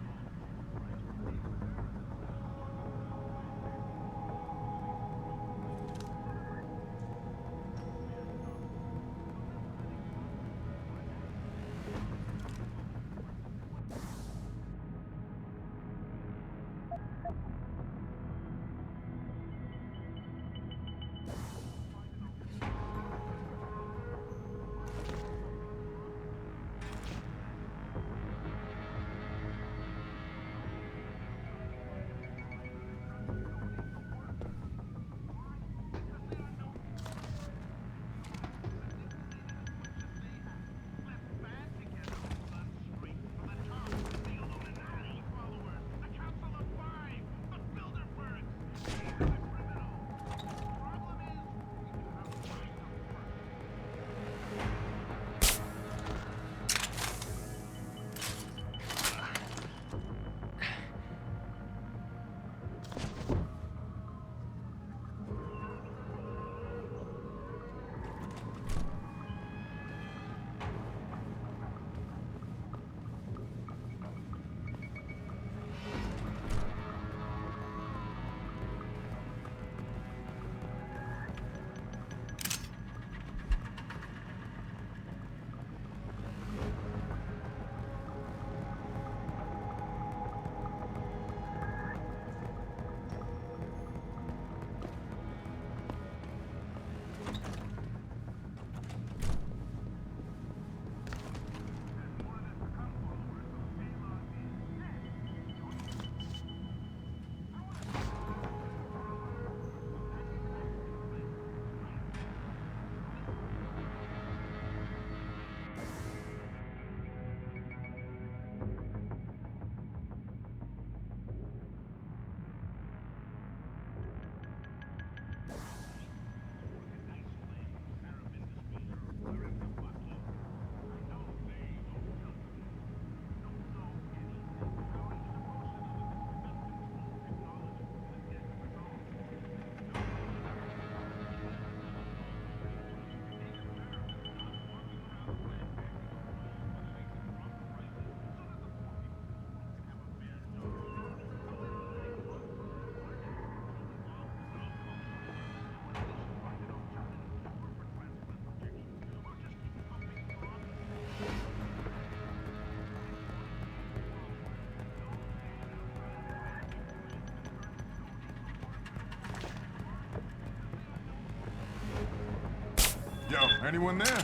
Anyone there?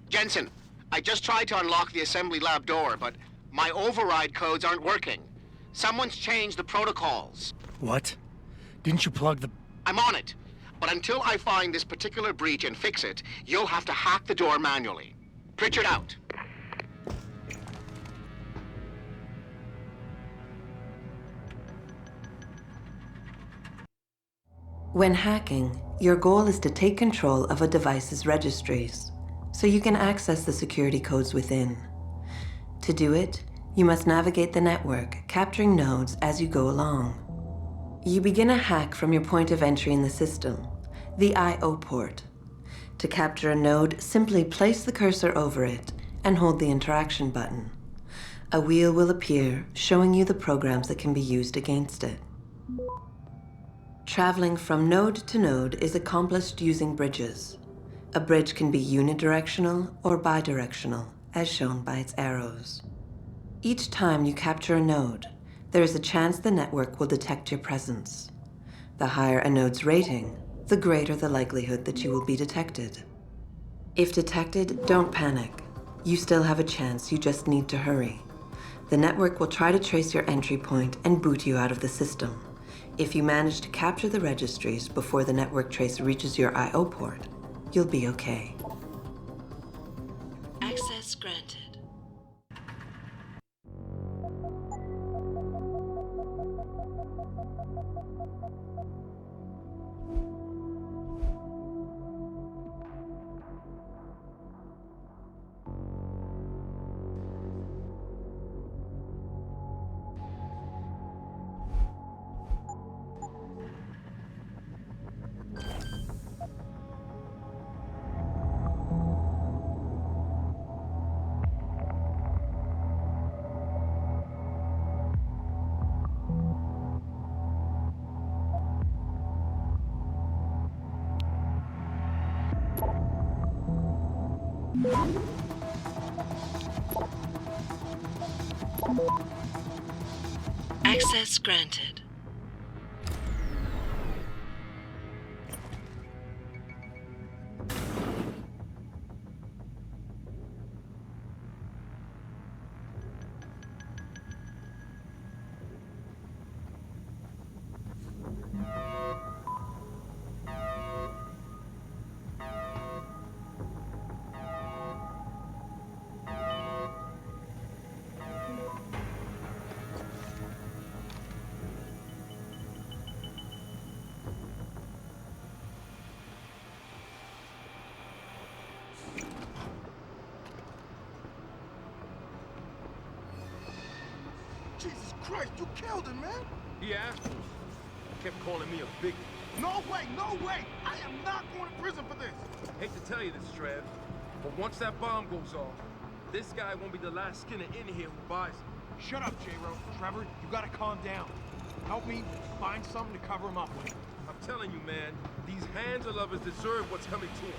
Jensen, I just tried to unlock the assembly lab door, but my override codes aren't working. Someone's changed the protocols. What? Didn't you plug the... I'm on it. But until I find this particular breach and fix it, you'll have to hack the door manually. Pritchard out. When hacking, your goal is to take control of a device's registries, so you can access the security codes within. To do it, you must navigate the network, capturing nodes as you go along. You begin a hack from your point of entry in the system, the I/O port. To capture a node, simply place the cursor over it and hold the interaction button. A wheel will appear, showing you the programs that can be used against it. Traveling from node to node is accomplished using bridges. A bridge can be unidirectional or bidirectional, as shown by its arrows. Each time you capture a node, there is a chance the network will detect your presence. The higher a node's rating, the greater the likelihood that you will be detected. If detected, don't panic. You still have a chance, you just need to hurry. The network will try to trace your entry point and boot you out of the system. If you manage to capture the registries before the network trace reaches your I/O port, you'll be okay. Access granted. Access granted. Jesus Christ, you killed him, man! He asked for it. Kept calling me a big... No way, no way! I am not going to prison for this! Hate to tell you this, Trev, but once that bomb goes off, this guy won't be the last Skinner in here who buys it. Shut up, J-Ro. Trevor, you gotta calm down. Help me find something to cover him up with. I'm telling you, man, these hands of lovers deserve what's coming to them.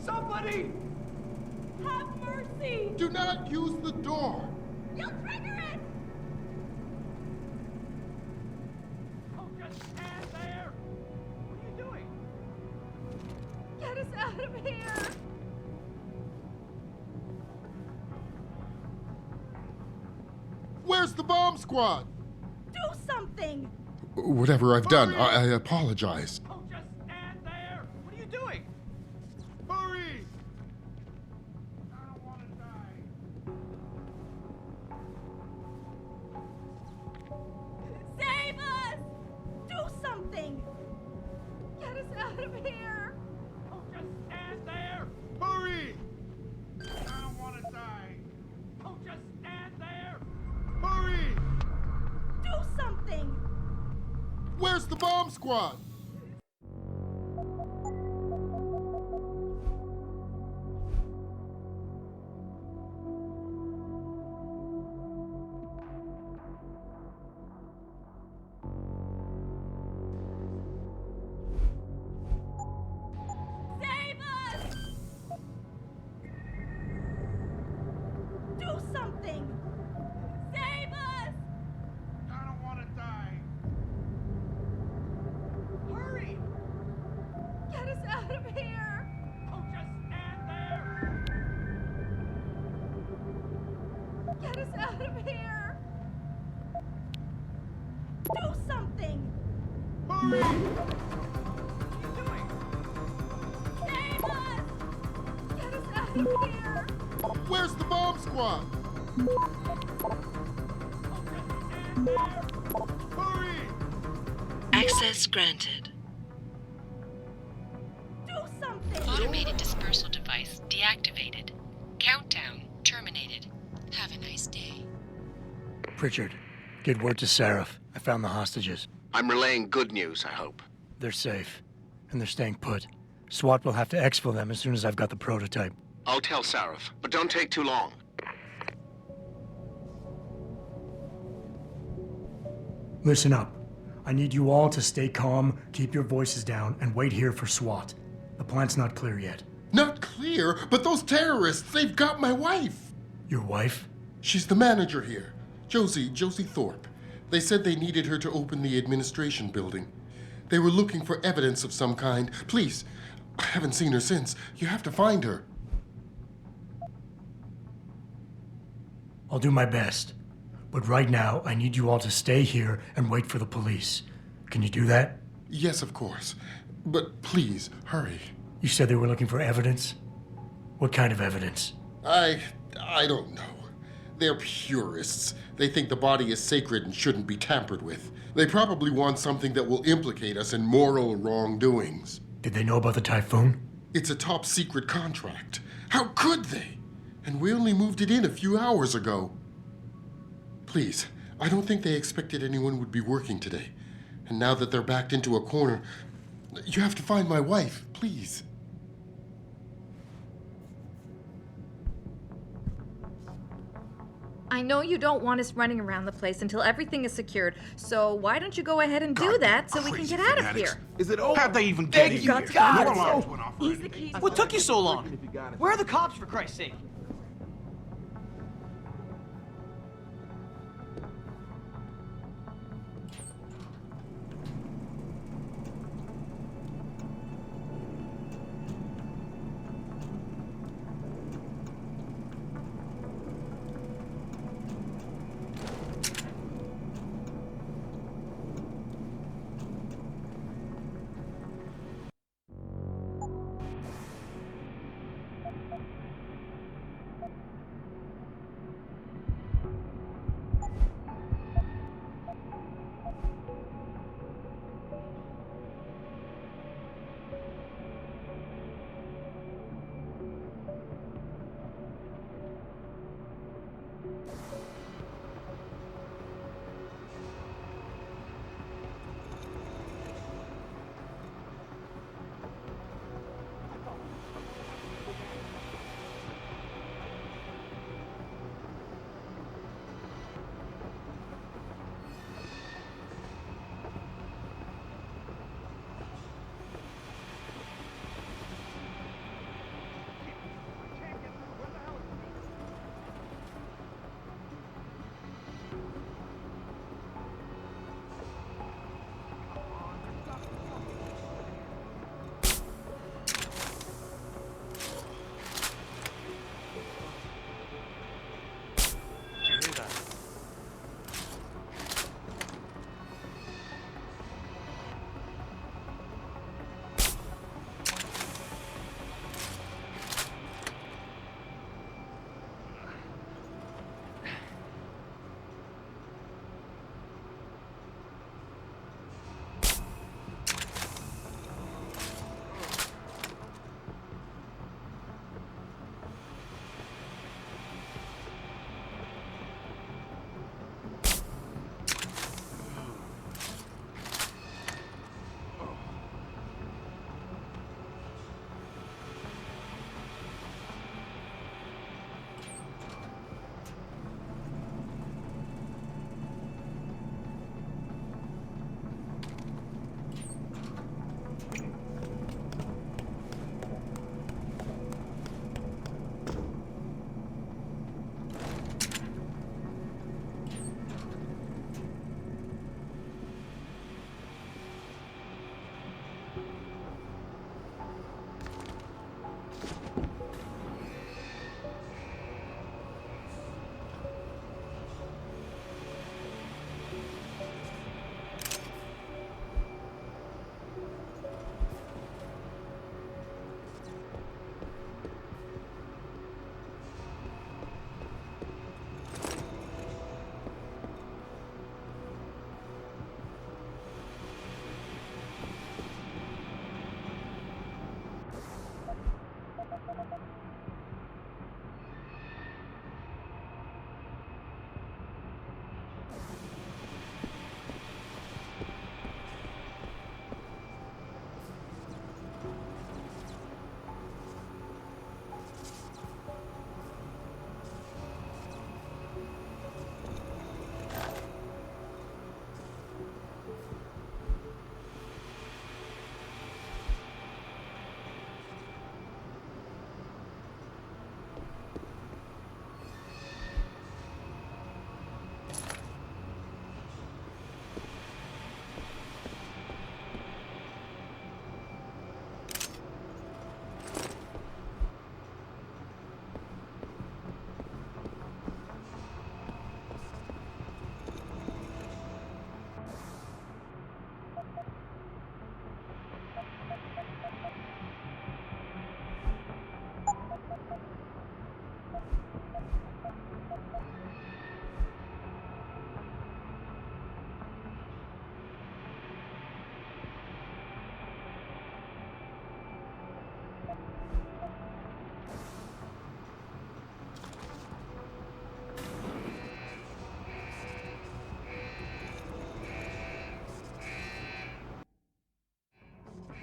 Somebody! Have mercy! Do not use the door! You'll trigger it! Oh, just stand there! What are you doing? Get us out of here! Where's the bomb squad? Do something! Whatever I've done, I apologize. Oh, just stand there! What are you doing? Hurry! I don't want to die. Save us! Do something! Get us out of here! Oh, just stand there! Hurry! I don't want to die. Oh, just stand there! Hurry! Do something! Where's the bomb squad? Save us! Do something! Save us! I don't want to die. Hurry! Get us out of here! Oh, just stand there! Get us out of here! Do something! Hurry! What are you doing? Save us! Get us out of here! Where's the bomb squad? Oh, just stand there! Hurry! Access granted. Do something! Automated dispersal device deactivated. Countdown terminated. Have a nice day. Pritchard, get word to Seraph. I found the hostages. I'm relaying good news, I hope. They're safe, and they're staying put. SWAT will have to exfil them as soon as I've got the prototype. I'll tell Sarif, but don't take too long. Listen up. I need you all to stay calm, keep your voices down, and wait here for SWAT. The plant's not clear yet. Not clear, but those terrorists, they've got my wife. Your wife? She's the manager here. Josie Thorpe. They said they needed her to open the administration building. They were looking for evidence of some kind. Please, I haven't seen her since. You have to find her. I'll do my best. But right now, I need you all to stay here and wait for the police. Can you do that? Yes, of course. But please, hurry. You said they were looking for evidence? What kind of evidence? I don't know. They're purists. They think the body is sacred and shouldn't be tampered with. They probably want something that will implicate us in moral wrongdoings. Did they know about the typhoon? It's a top secret contract. How could they? And we only moved it in a few hours ago. Please, I don't think they expected anyone would be working today. And now that they're backed into a corner, you have to find my wife, please. I know you don't want us running around the place until everything is secured, so why don't you go ahead and do that so we can get out of here? Is it over? How'd they even get Thank here? you, God. No alarms went off. Ease the keys. What took you so long? Where are the cops, for Christ's sake?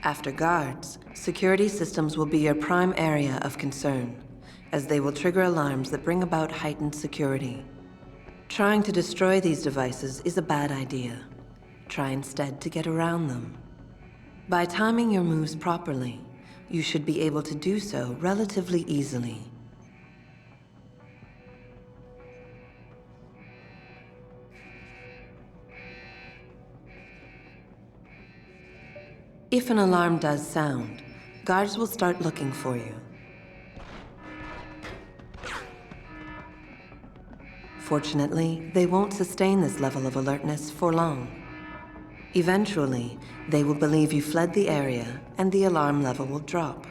After guards, security systems will be your prime area of concern, as they will trigger alarms that bring about heightened security. Trying to destroy these devices is a bad idea. Try instead to get around them. By timing your moves properly, you should be able to do so relatively easily. If an alarm does sound, guards will start looking for you. Fortunately, they won't sustain this level of alertness for long. Eventually, they will believe you fled the area, and the alarm level will drop.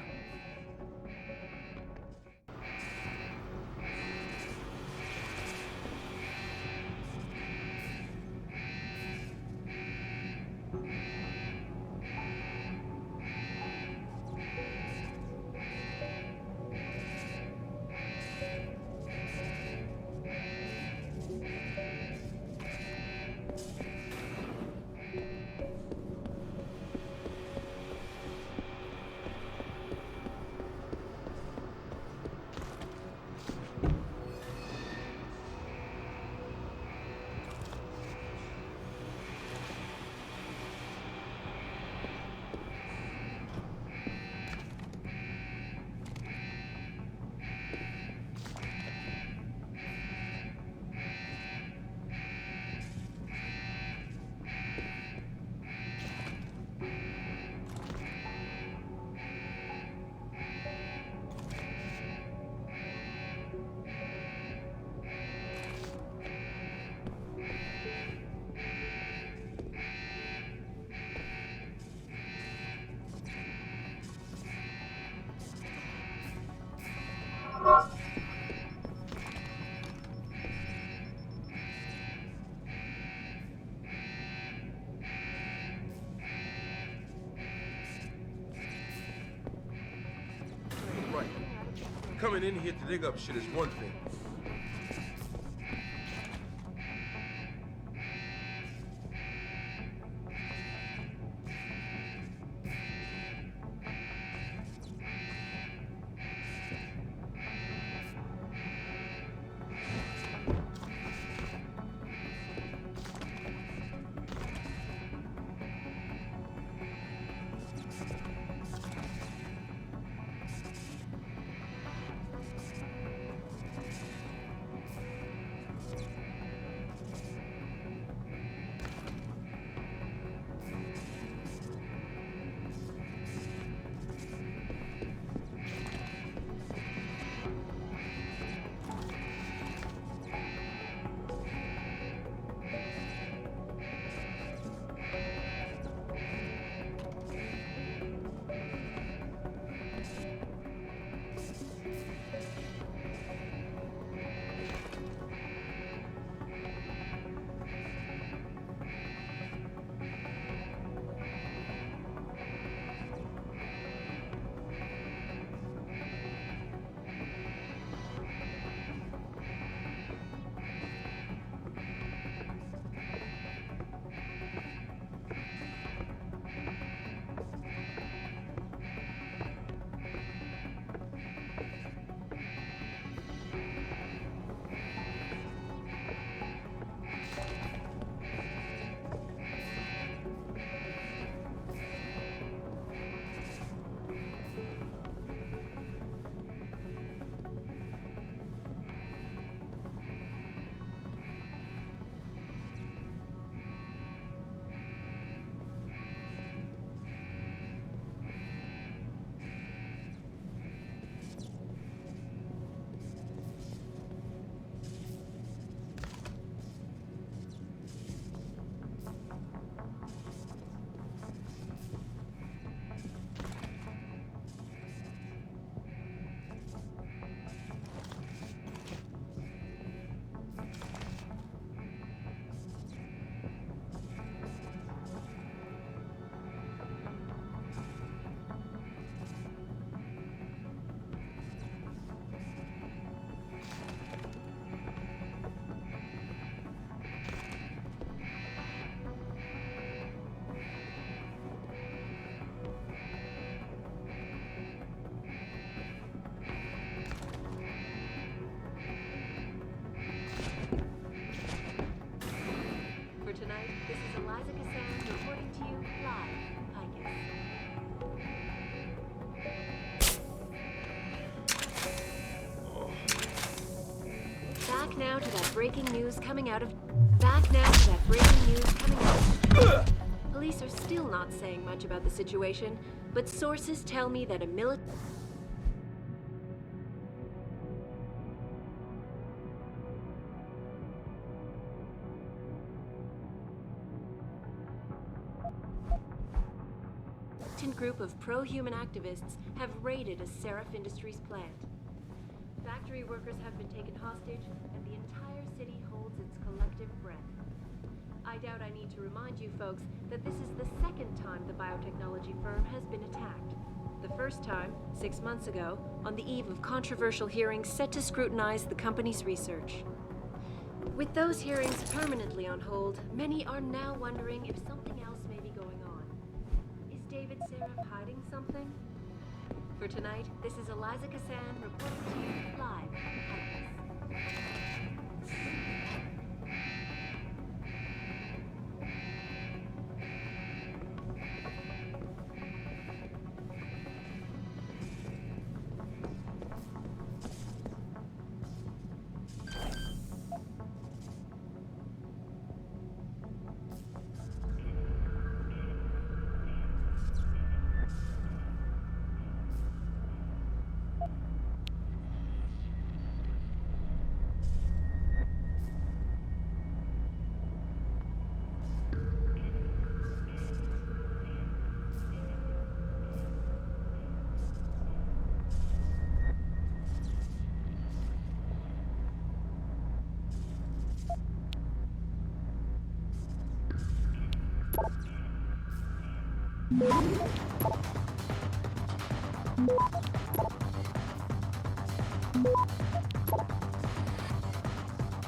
Right. Coming in here to dig up shit is one thing. Back now to that breaking news coming out of... Police are still not saying much about the situation, but sources tell me that a militant group of pro-human activists have raided a Seraph Industries plant. Factory workers have been taken hostage, and the entire city holds its collective breath. I doubt I need to remind you folks that this is the second time the biotechnology firm has been attacked. The first time, 6 months ago, on the eve of controversial hearings set to scrutinize the company's research. With those hearings permanently on hold, many are now wondering if something else may be going on. Is David Seraph hiding something? For tonight, this is Eliza Kassan reporting to you live from Heights.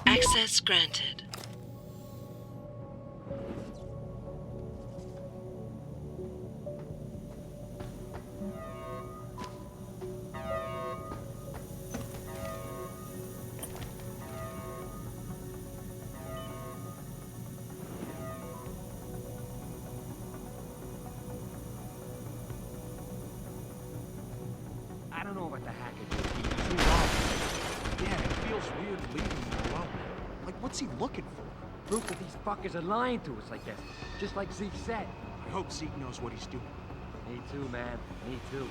Access granted. I don't know about the hacker. He's too lost. Yeah, it feels weird leaving him alone. Like, what's he looking for? Proof that these fuckers are lying to us, I guess. Just like Zeke said. I hope Zeke knows what he's doing. Me too, man. Me too.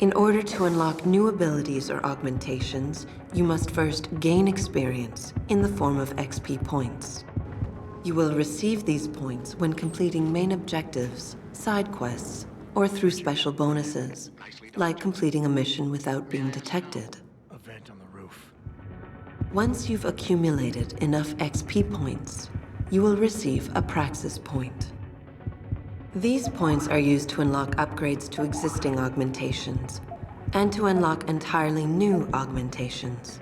In order to unlock new abilities or augmentations, you must first gain experience in the form of XP points. You will receive these points when completing main objectives, side quests, or through special bonuses, like completing a mission without being detected. A vent on the roof. Once you've accumulated enough XP points, you will receive a Praxis point. These points are used to unlock upgrades to existing augmentations, and to unlock entirely new augmentations.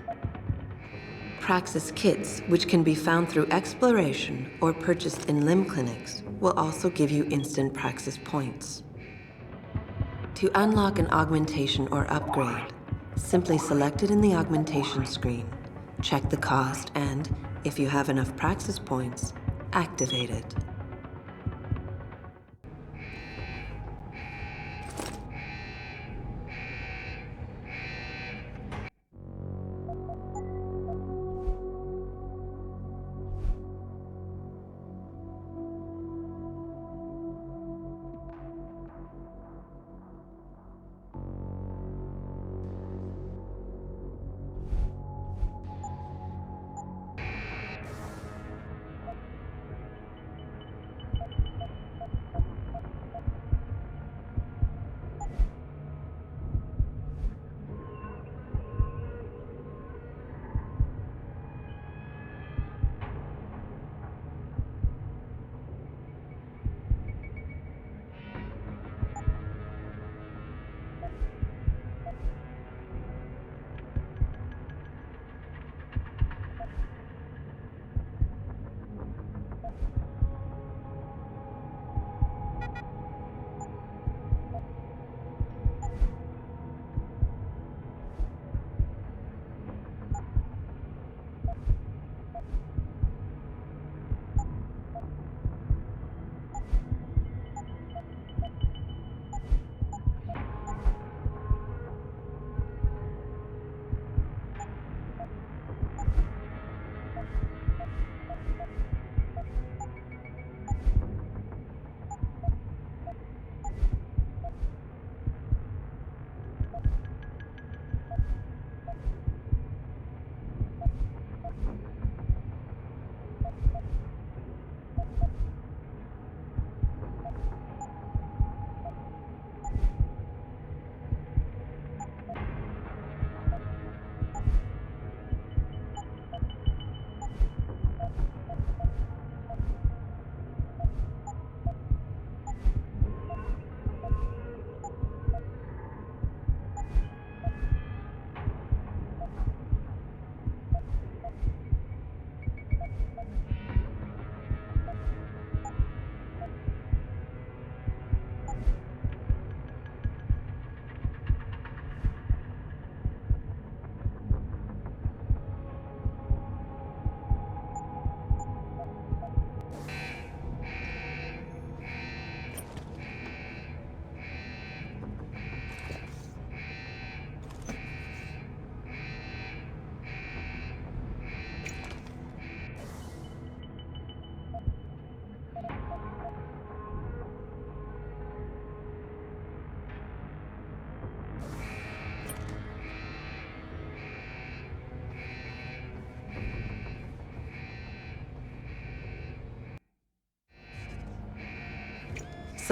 Praxis Kits, which can be found through exploration or purchased in limb clinics, will also give you instant Praxis points. To unlock an augmentation or upgrade, simply select it in the augmentation screen, check the cost, and, if you have enough Praxis points, activate it.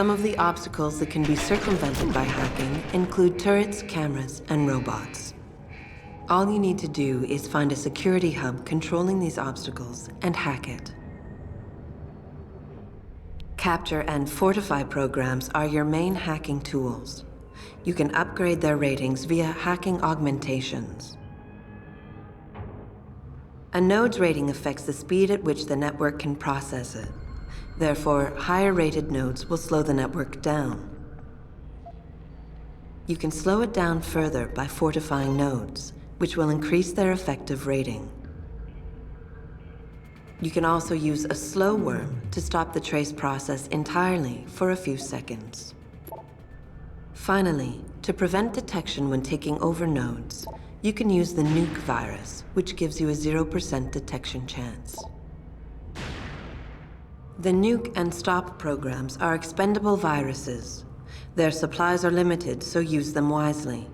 Some of the obstacles that can be circumvented by hacking include turrets, cameras, and robots. All you need to do is find a security hub controlling these obstacles and hack it. Capture and fortify programs are your main hacking tools. You can upgrade their ratings via hacking augmentations. A node's rating affects the speed at which the network can process it. Therefore, higher-rated nodes will slow the network down. You can slow it down further by fortifying nodes, which will increase their effective rating. You can also use a slow worm to stop the trace process entirely for a few seconds. Finally, to prevent detection when taking over nodes, you can use the nuke virus, which gives you a 0% detection chance. The nuke and stop programs are expendable viruses. Their supplies are limited, so use them wisely.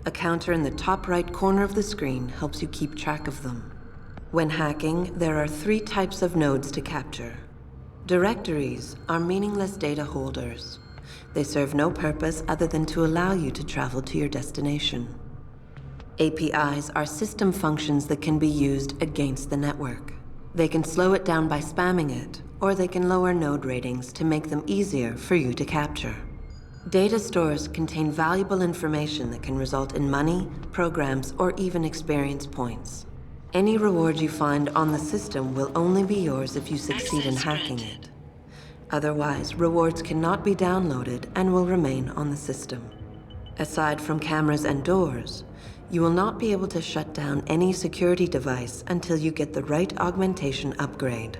A counter in the top right corner of the screen helps you keep track of them. When hacking, there are 3 types of nodes to capture. Directories are meaningless data holders. They serve no purpose other than to allow you to travel to your destination. APIs are system functions that can be used against the network. They can slow it down by spamming it, or they can lower node ratings to make them easier for you to capture. Data stores contain valuable information that can result in money, programs, or even experience points. Any reward you find on the system will only be yours if you succeed in hacking it. Otherwise, rewards cannot be downloaded and will remain on the system. Aside from cameras and doors, you will not be able to shut down any security device until you get the right augmentation upgrade.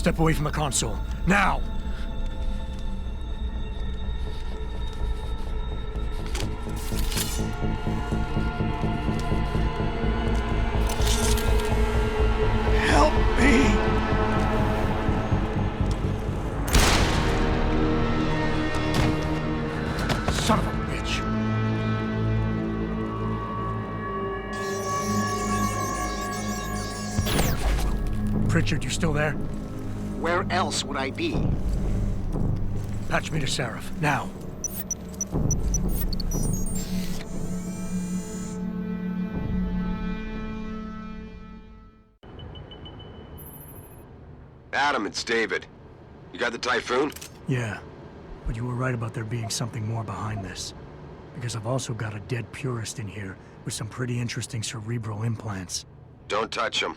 Step away from the console. Now! Help me! Son of a bitch! Pritchard, you still there? Where else would I be? Patch me to Seraph, now. Adam, it's David. You got the Typhoon? Yeah, but you were right about there being something more behind this. Because I've also got a dead purist in here with some pretty interesting cerebral implants. Don't touch him.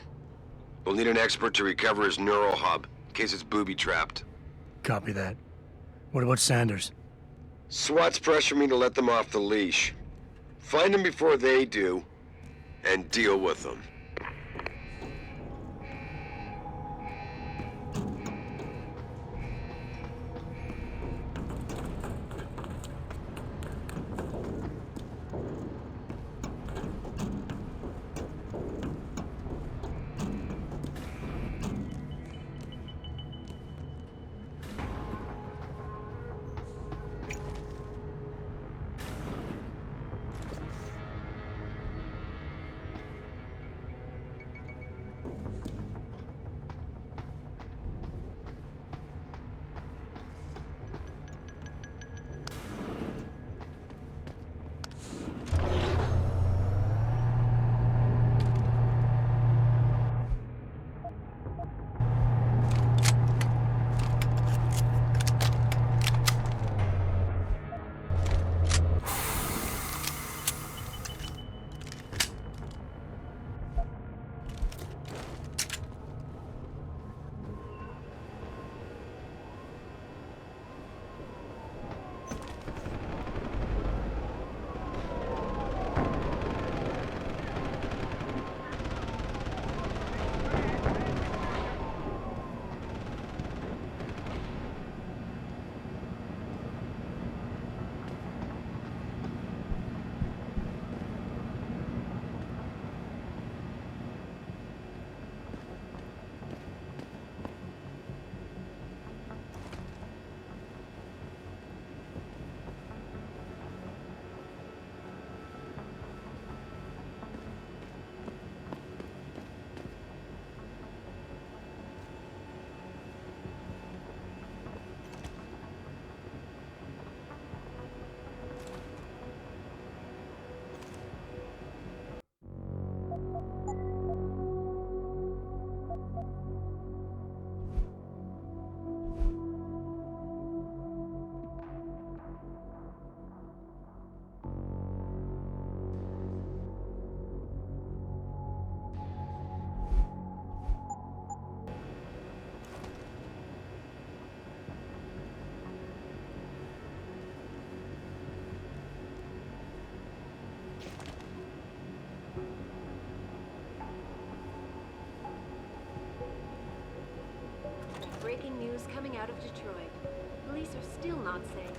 We'll need an expert to recover his neural hub, in case it's booby-trapped. Copy that. What about Sanders? SWAT's pressuring me to let them off the leash. Find them before they do, and deal with them. Breaking news coming out of Detroit. Police are still not safe.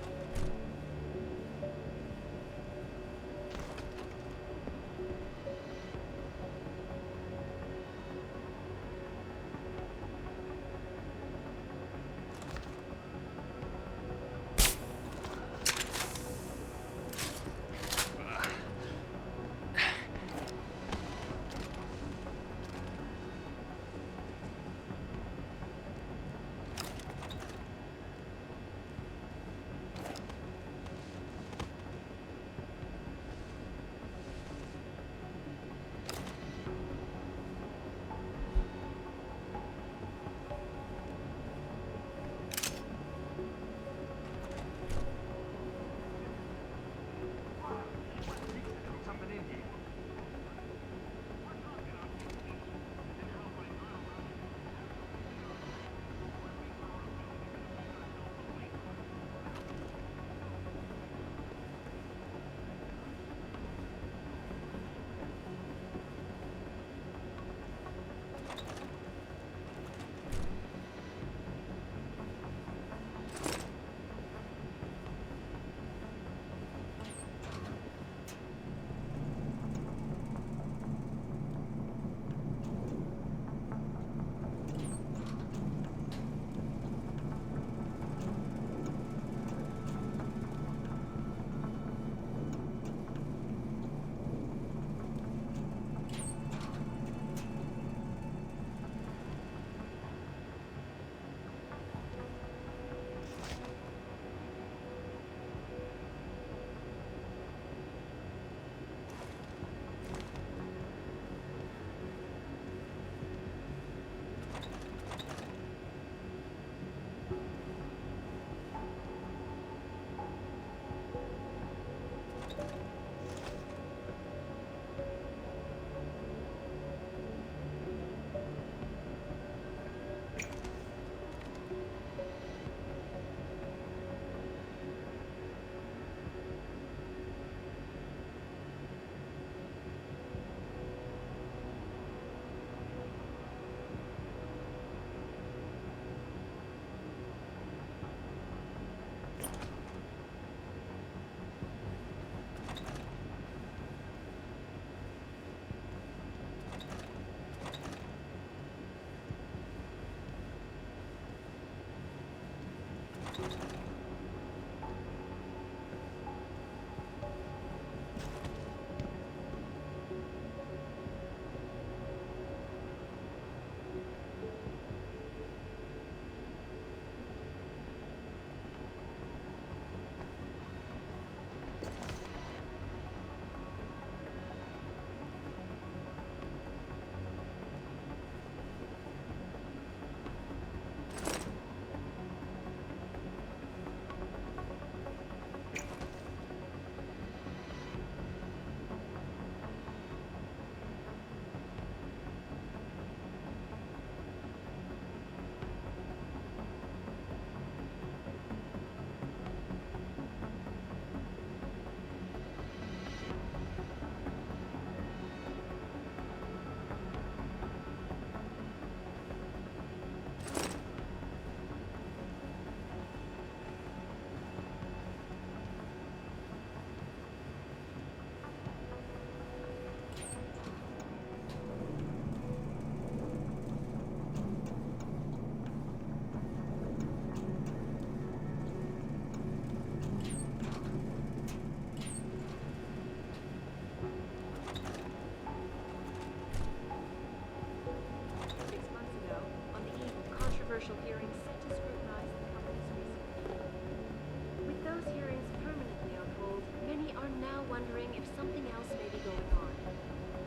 wondering if something else may be going on.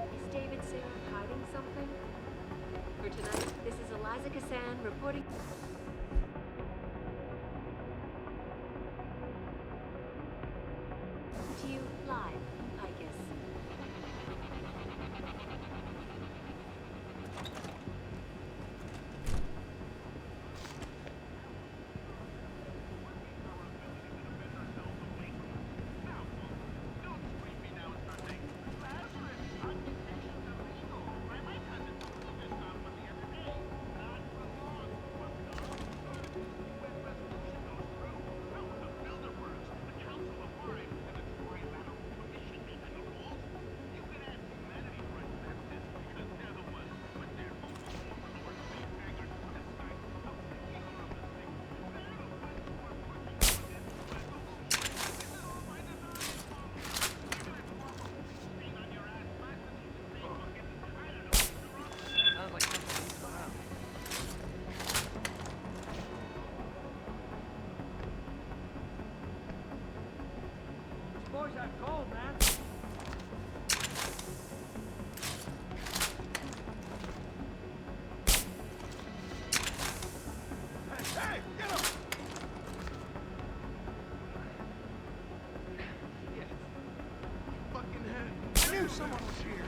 Is David Seraph hiding something? For tonight, this is Eliza Kassan reporting... to you live, I guess. Boys are cold, man. Hey, get him! Yeah. Fucking head. I knew someone was here.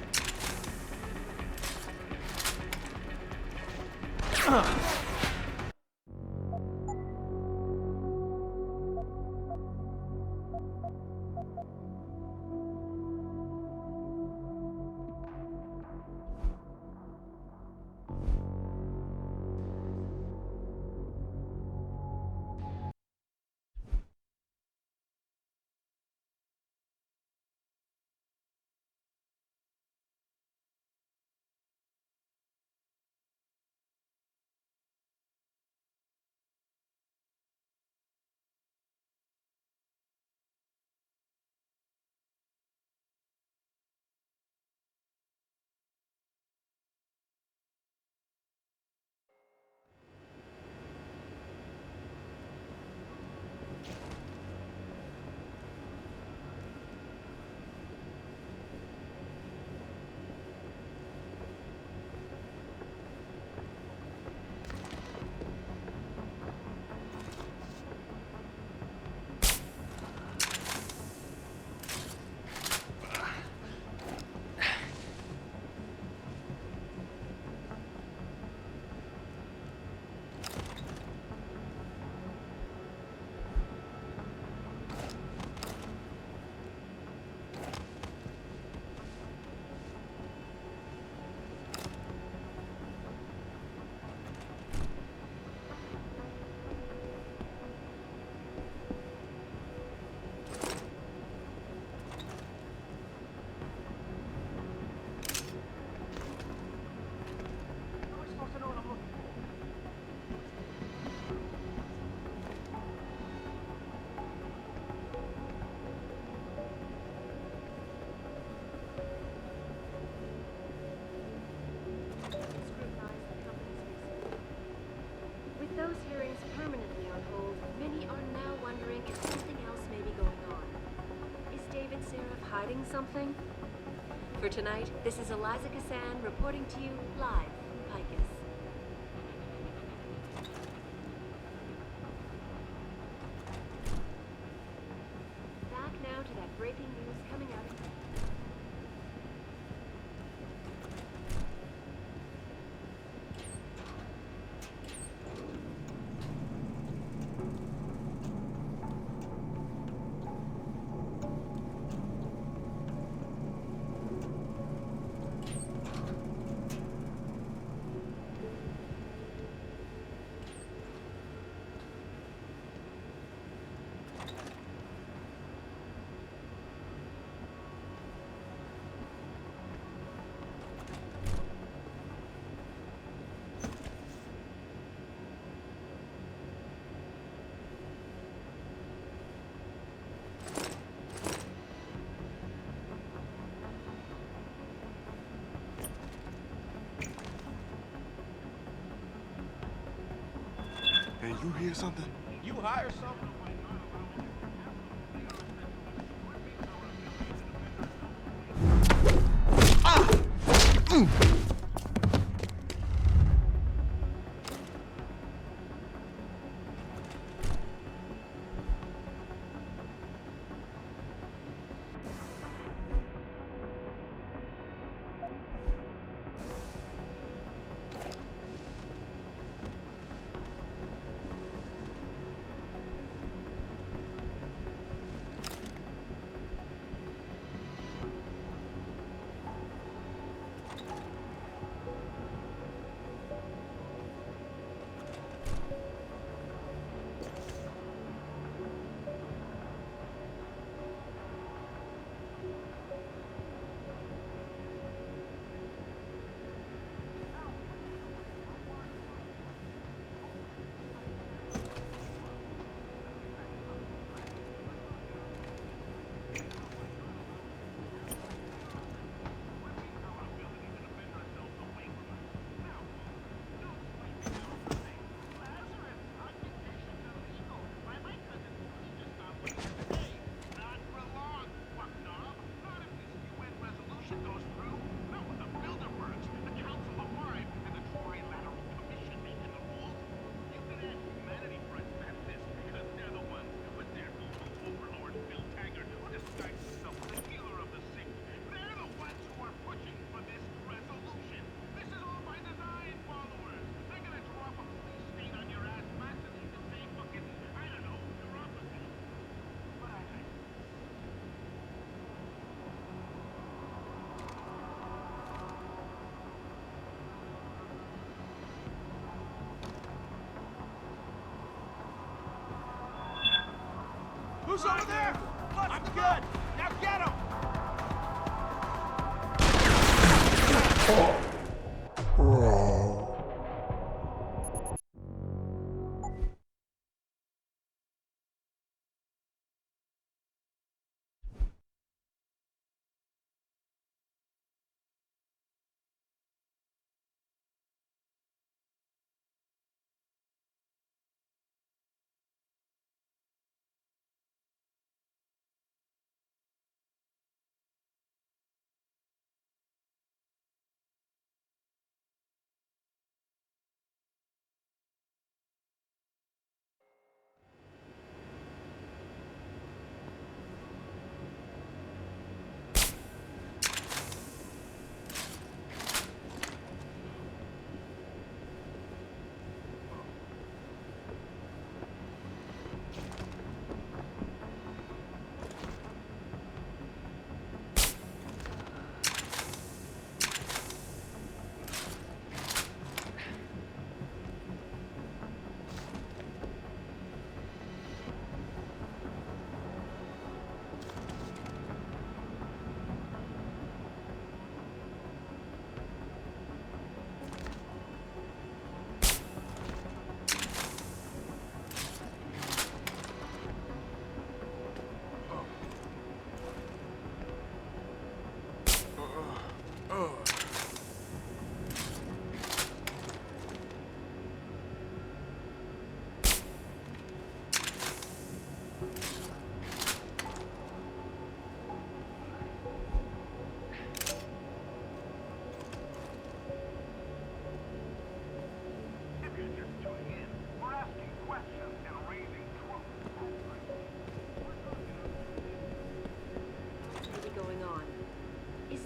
Those hearings permanently on hold, many are now wondering if something else may be going on. Is David Seraph hiding something? For tonight, this is Eliza Kassan reporting to you live from Picus. Back now to that breaking news coming out of... Hey, you hear something? You hire something? Who's over there? I'm good. Now get him!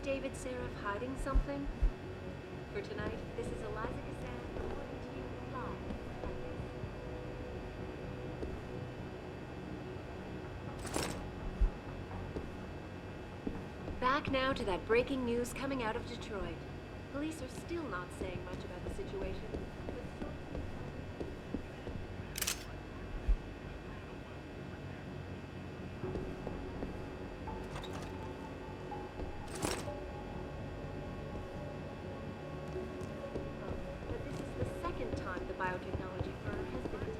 David Seraph hiding something? For tonight, this is Eliza Kazan reporting to you live. Back now to that breaking news coming out of Detroit. Police are still not saying much about the situation. Biotechnology firm has been attacked.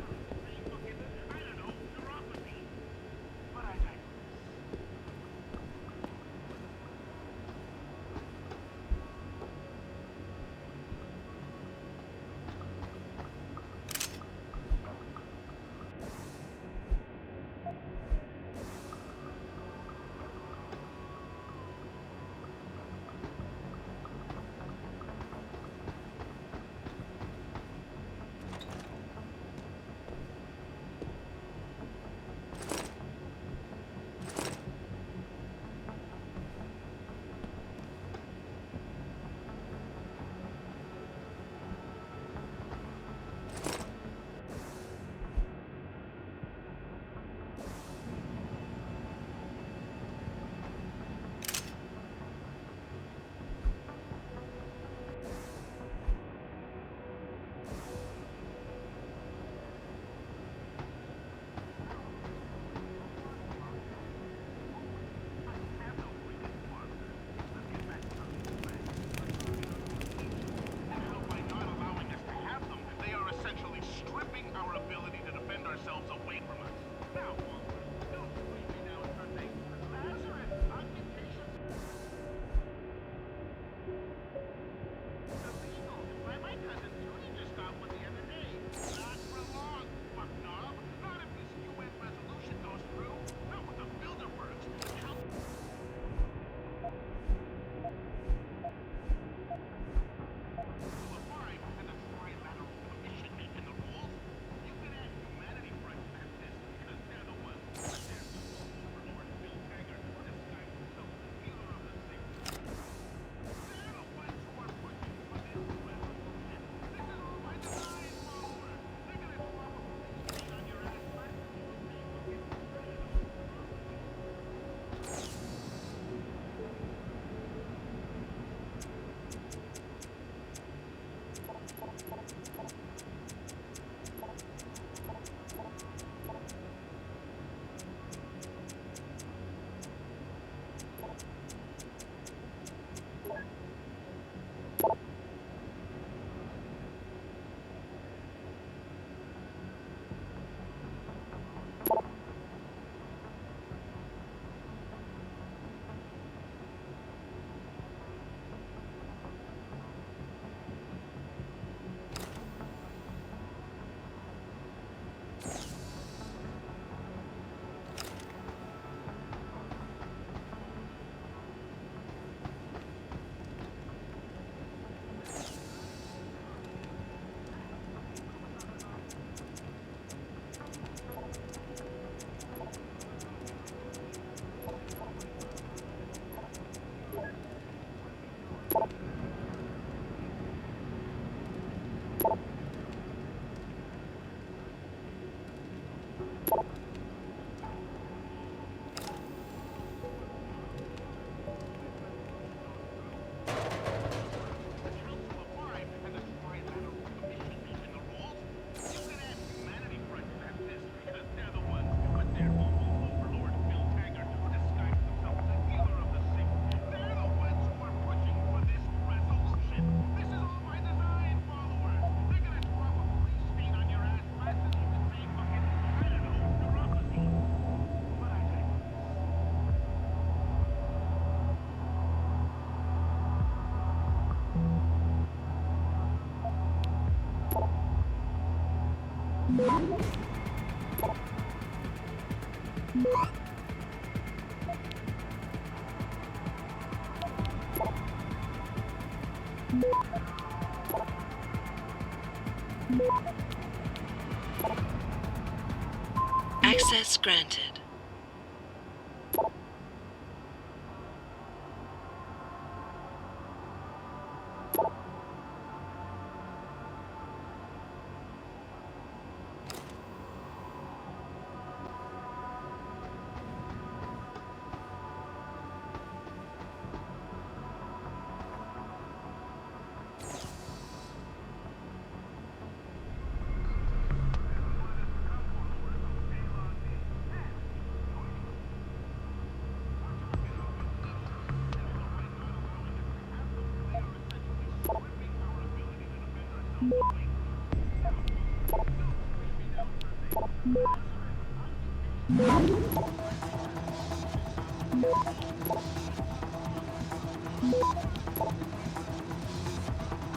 Access granted.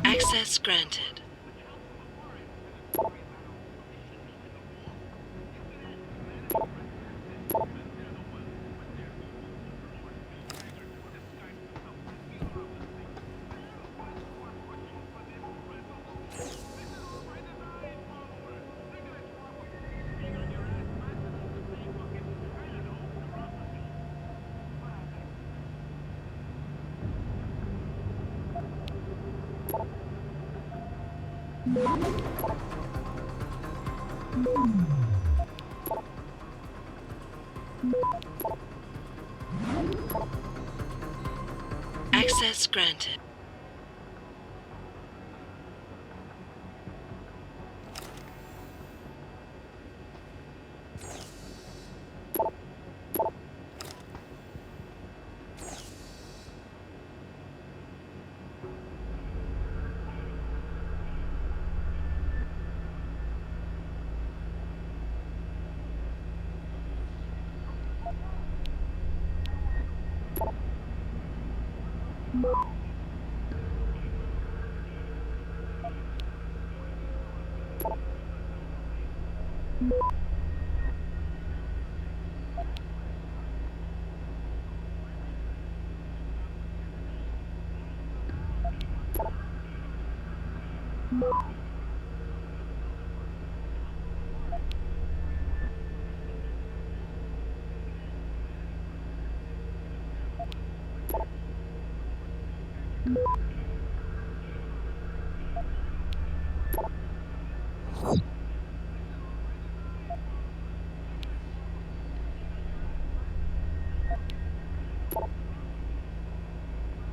Access granted. Access granted.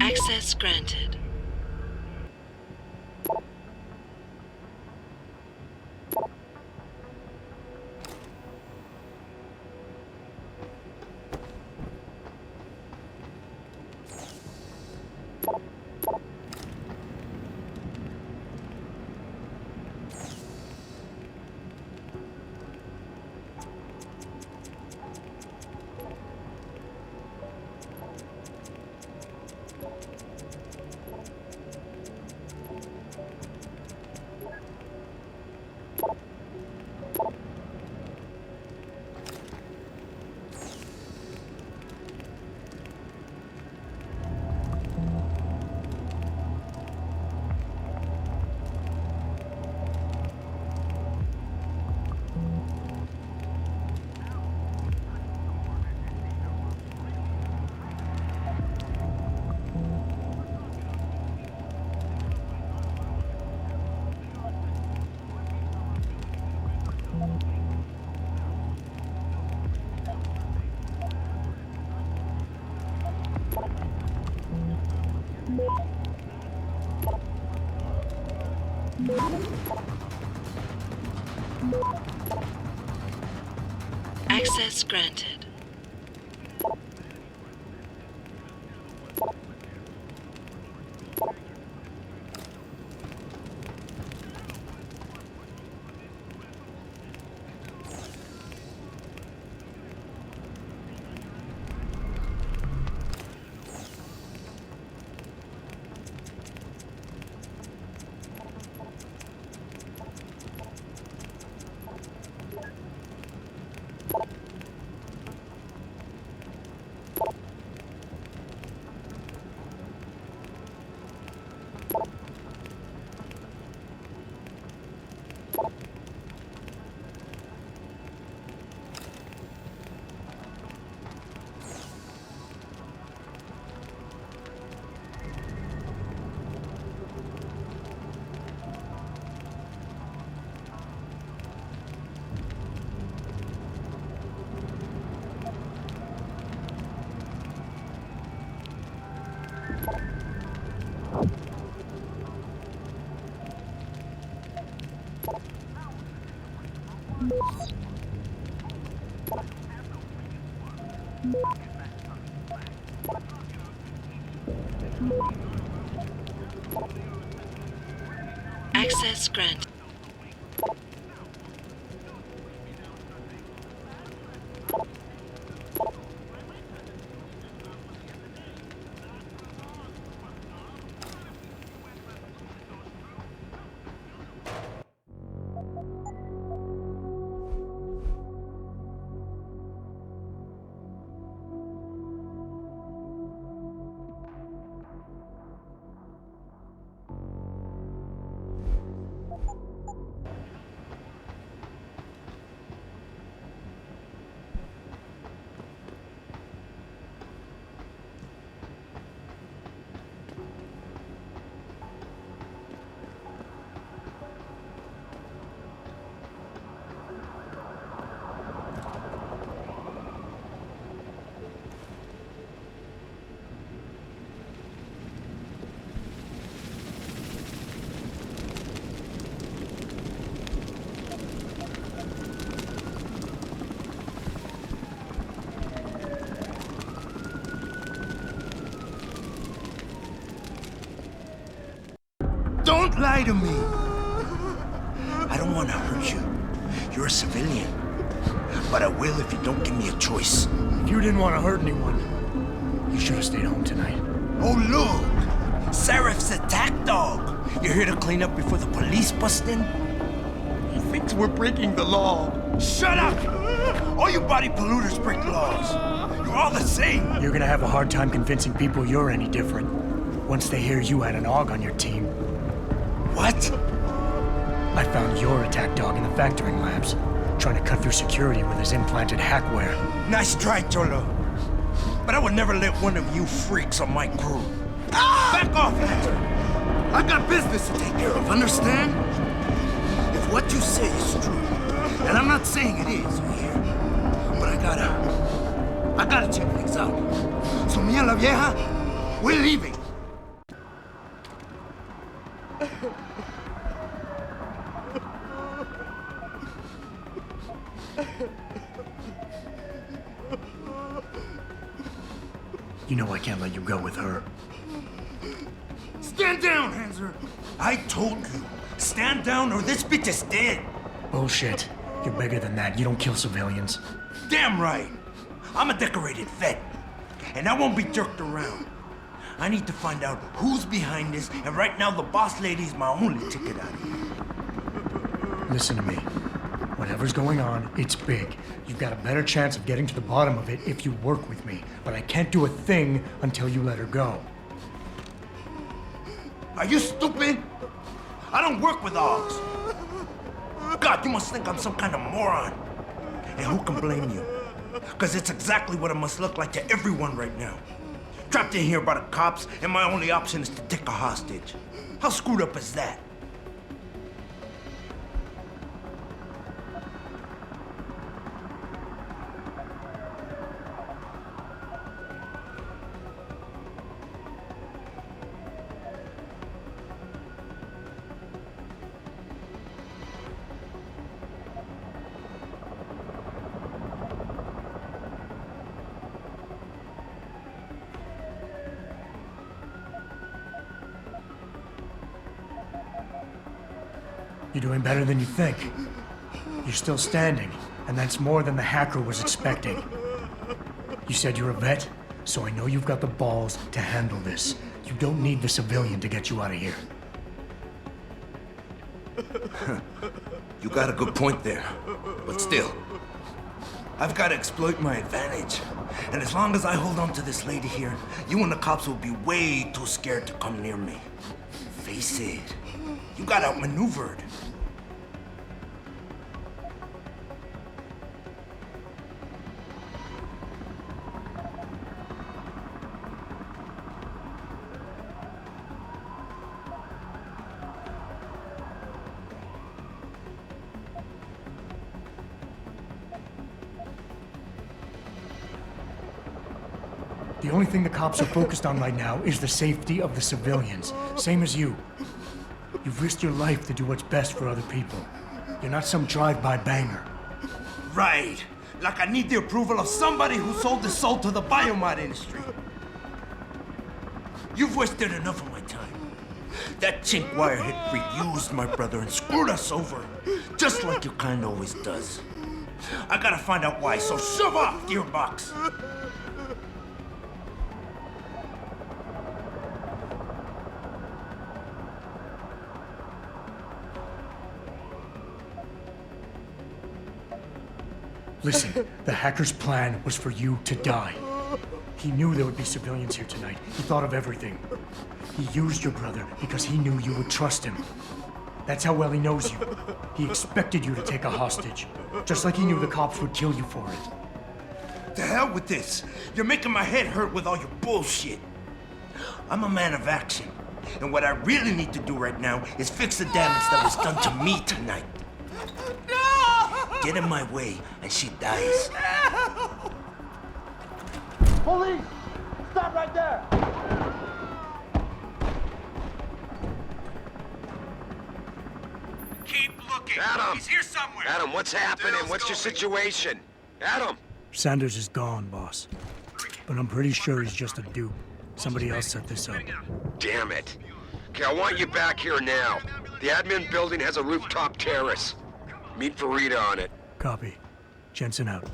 Access granted. Access granted. Access granted. Don't lie to me! I don't want to hurt you. You're a civilian. But I will if you don't give me a choice. If you didn't want to hurt anyone, you should have stayed home tonight. Oh, look! Seraph's attack dog! You're here to clean up before the police bust in? He thinks we're breaking the law. Shut up! All you body polluters break laws. You're all the same. You're gonna have a hard time convincing people you're any different once they hear you had an AUG on your team. What? I found your attack dog in the factoring labs, trying to cut through security with his implanted hackware. Nice try, Cholo. But I would never let one of you freaks on my crew. Ah! Back off, Hunter! I got business to take care of, understand? If what you say is true, and I'm not saying it is here, but I gotta check things out. So me and la vieja, we're leaving. You know I can't let you go with her. Stand down, Hanser! I told you, stand down or this bitch is dead. Bullshit. You're bigger than that. You don't kill civilians. Damn right. I'm a decorated vet, and I won't be jerked around. I need to find out who's behind this, and right now the boss lady's my only ticket out of here. Listen to me. Whatever's going on, it's big. You've got a better chance of getting to the bottom of it if you work with me. But I can't do a thing until you let her go. Are you stupid? I don't work with AUGs. God, you must think I'm some kind of moron. And who can blame you? Because it's exactly what it must look like to everyone right now. Trapped in here by the cops, and my only option is to take a hostage. How screwed up is that? You're doing better than you think. You're still standing, and that's more than the hacker was expecting. You said you're a vet, so I know you've got the balls to handle this. You don't need the civilian to get you out of here. You got a good point there. But still, I've got to exploit my advantage. And as long as I hold on to this lady here, you and the cops will be way too scared to come near me. Face it, you got outmaneuvered. The only thing the cops are focused on right now is the safety of the civilians. Same as you. You've risked your life to do what's best for other people. You're not some drive-by banger. Right. Like I need the approval of somebody who sold his soul to the biomod industry. You've wasted enough of my time. That chink wirehead freak used my brother and screwed us over. Just like your kind always does. I gotta find out why, so shove off, Gearbox! Listen, the hacker's plan was for you to die. He knew there would be civilians here tonight. He thought of everything. He used your brother because he knew you would trust him. That's how well he knows you. He expected you to take a hostage, just like he knew the cops would kill you for it. To hell with this. You're making my head hurt with all your bullshit. I'm a man of action, and what I really need to do right now is fix the damage that was done to me tonight. Get in my way, and she dies. Police! Stop right there! Keep looking. Adam! He's here somewhere. Adam, what's happening? Dale's What's your going. situation? Adam! Sanders is gone, boss. But I'm pretty sure he's just a dupe. Somebody else set this up. Damn it. Okay, I want you back here now. The admin building has a rooftop terrace. Meet for Rita on it. Copy. Jensen out.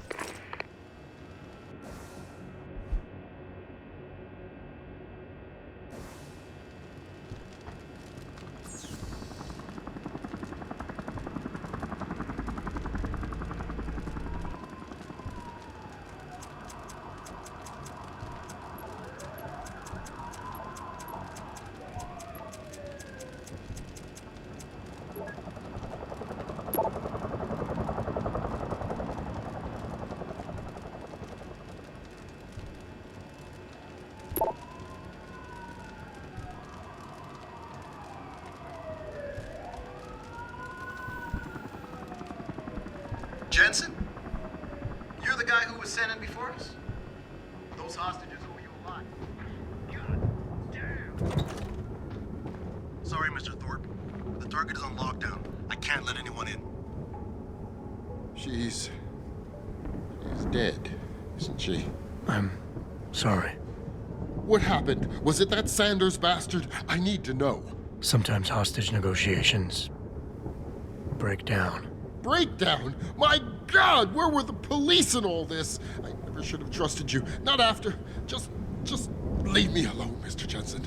Jensen? You're the guy who was sent in before us? Those hostages owe you a lot. God damn. Sorry, Mr. Thorpe. The target is on lockdown. I can't let anyone in. She's dead, isn't she? I'm sorry. What happened? Was it that Sanders bastard? I need to know. Sometimes hostage negotiations break down. Breakdown? My God, where were the police in all this? I never should have trusted you. Not after. Just leave me alone, Mr. Jensen.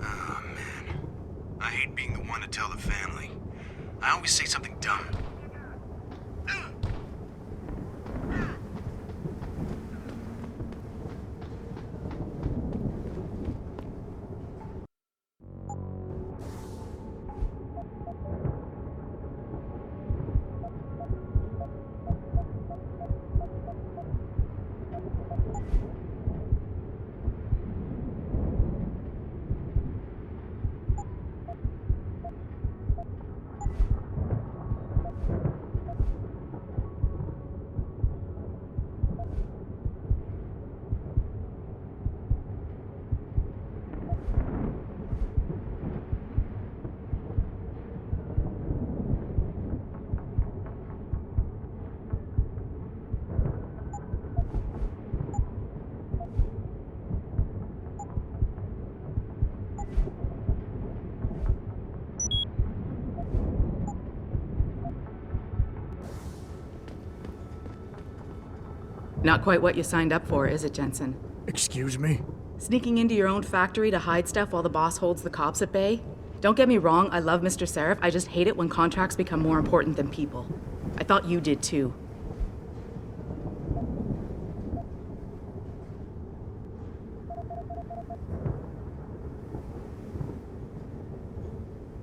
Oh, man. I hate being the one to tell the family. I always say something dumb. Not quite what you signed up for, is it, Jensen? Excuse me? Sneaking into your own factory to hide stuff while the boss holds the cops at bay? Don't get me wrong, I love Mr. Seraph. I just hate it when contracts become more important than people. I thought you did too.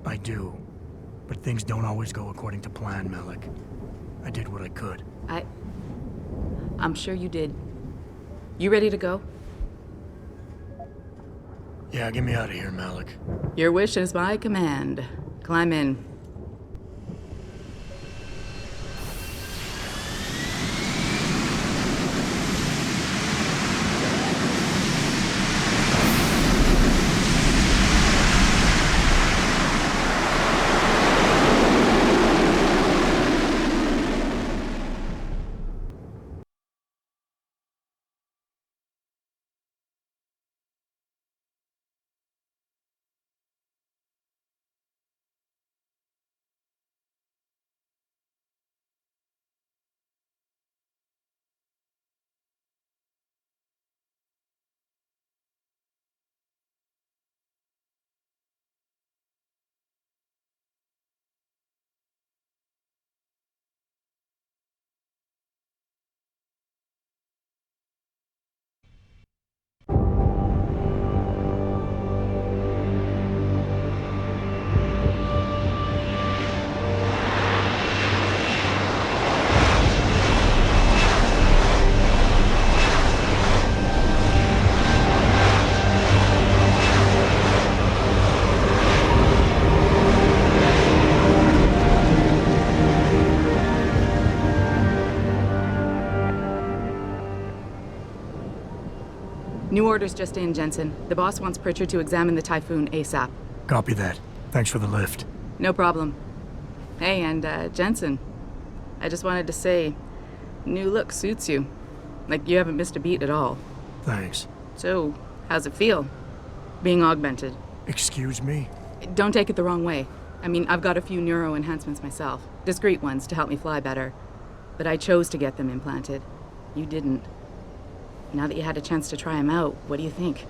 I do. But things don't always go according to plan, Malik. I did what I could. I'm sure you did. You ready to go? Yeah, get me out of here, Malik. Your wish is my command. Climb in. New orders just in, Jensen. The boss wants Pritchard to examine the Typhoon ASAP. Copy that. Thanks for the lift. No problem. Hey, and Jensen, I just wanted to say, new look suits you. Like, you haven't missed a beat at all. Thanks. So, how's it feel? Being augmented? Excuse me? Don't take it the wrong way. I mean, I've got a few neuro enhancements myself. Discreet ones to help me fly better. But I chose to get them implanted. You didn't. Now that you had a chance to try them out, what do you think?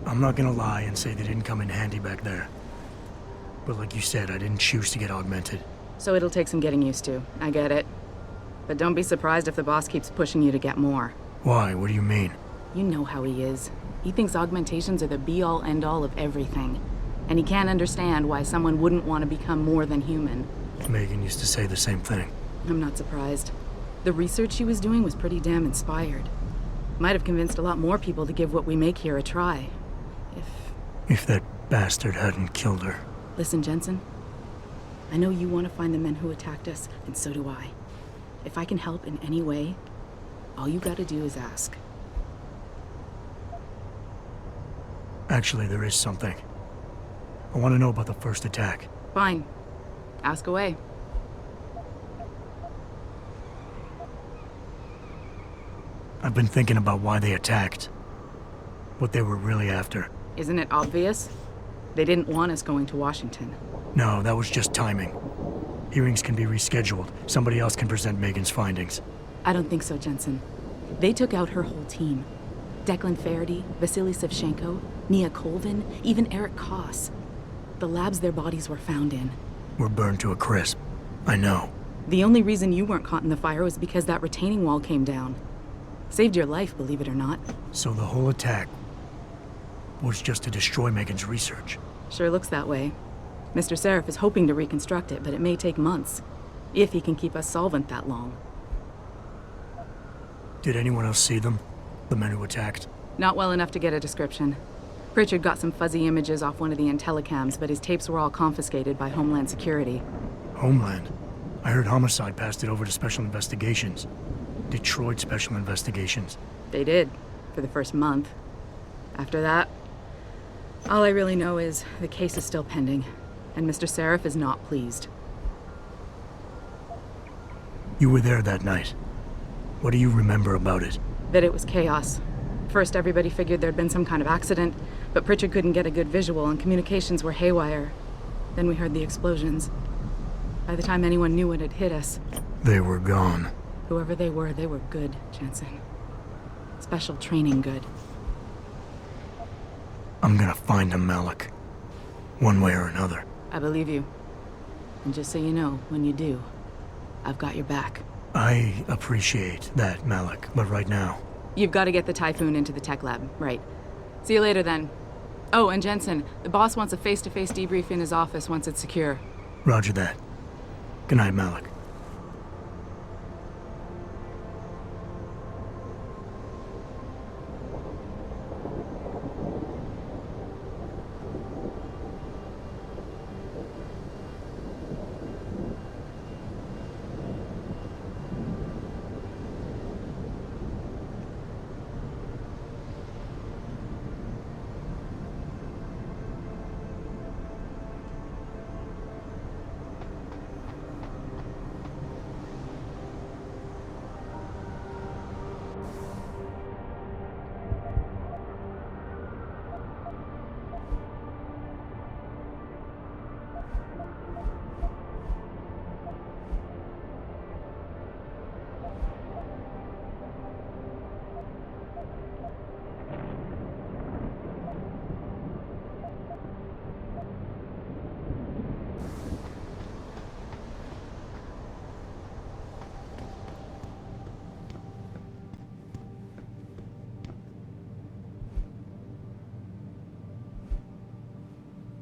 I'm not gonna lie and say they didn't come in handy back there. But like you said, I didn't choose to get augmented. So it'll take some getting used to. I get it. But don't be surprised if the boss keeps pushing you to get more. Why? What do you mean? You know how he is. He thinks augmentations are the be-all, end-all of everything. And he can't understand why someone wouldn't want to become more than human. Megan used to say the same thing. I'm not surprised. The research she was doing was pretty damn inspired. Might have convinced a lot more people to give what we make here a try. If that bastard hadn't killed her. Listen, Jensen. I know you want to find the men who attacked us, and so do I. If I can help in any way, all you gotta do is ask. Actually, there is something. I want to know about the first attack. Fine. Ask away. I've been thinking about why they attacked. What they were really after. Isn't it obvious? They didn't want us going to Washington. No, that was just timing. Hearings can be rescheduled. Somebody else can present Megan's findings. I don't think so, Jensen. They took out her whole team. Declan Faraday, Vasily Savchenko, Nia Colvin, even Eric Koss. The labs their bodies were found in. Were burned to a crisp. I know. The only reason you weren't caught in the fire was because that retaining wall came down. Saved your life, believe it or not. So the whole attack was just to destroy Megan's research. Sure looks that way. Mr. Seraph is hoping to reconstruct it, but it may take months. If he can keep us solvent that long. Did anyone else see them? The men who attacked? Not well enough to get a description. Pritchard got some fuzzy images off one of the Intellicams, but his tapes were all confiscated by Homeland Security. Homeland? I heard Homicide passed it over to Special Investigations. Detroit Special Investigations. They did, for the first month. After that, all I really know is the case is still pending, and Mr. Seraph is not pleased. You were there that night. What do you remember about it? That it was chaos. First, everybody figured there'd been some kind of accident, But Pritchard couldn't get a good visual, and communications were haywire. Then we heard the explosions. By the time anyone knew what had hit us... They were gone. Whoever they were good, Jensen. Special training good. I'm gonna find them, Malik. One way or another. I believe you. And just so you know, when you do, I've got your back. I appreciate that, Malik, but right now... You've got to get the Typhoon into the tech lab, right. See you later, then. Oh, and Jensen, the boss wants a face-to-face debrief in his office once it's secure. Roger that. Good night, Malik.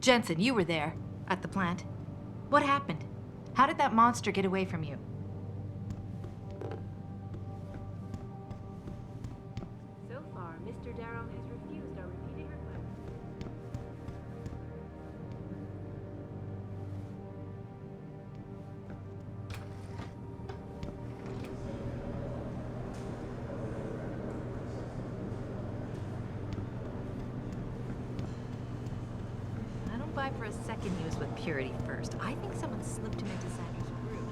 Jensen, you were there, at the plant. What happened? How did that monster get away from you? So far, Mr. Darrow has refused our repeated request. By for a second he was with Purity first. I think someone slipped him into Sanders' group.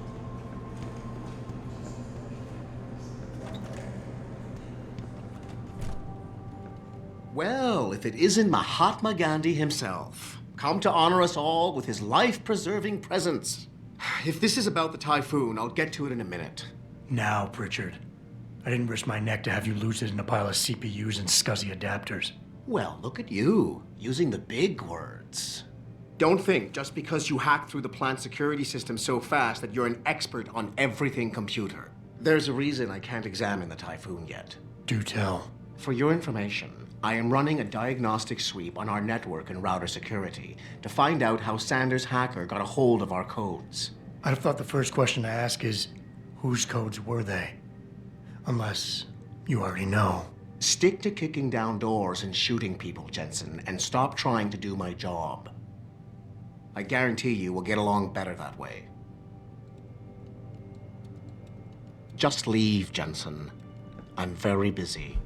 Well, if it isn't Mahatma Gandhi himself, come to honor us all with his life-preserving presence. If this is about the Typhoon, I'll get to it in a minute. Now, Pritchard. I didn't risk my neck to have you lose it in a pile of CPUs and scuzzy adapters. Well, look at you, using the big words. Don't think just because you hacked through the plant security system so fast that you're an expert on everything computer. There's a reason I can't examine the Typhoon yet. Do tell. For your information, I am running a diagnostic sweep on our network and router security to find out how Sanders' hacker got a hold of our codes. I'd have thought the first question to ask is, whose codes were they? Unless you already know. Stick to kicking down doors and shooting people, Jensen, and stop trying to do my job. I guarantee you we'll get along better that way. Just leave, Jensen. I'm very busy.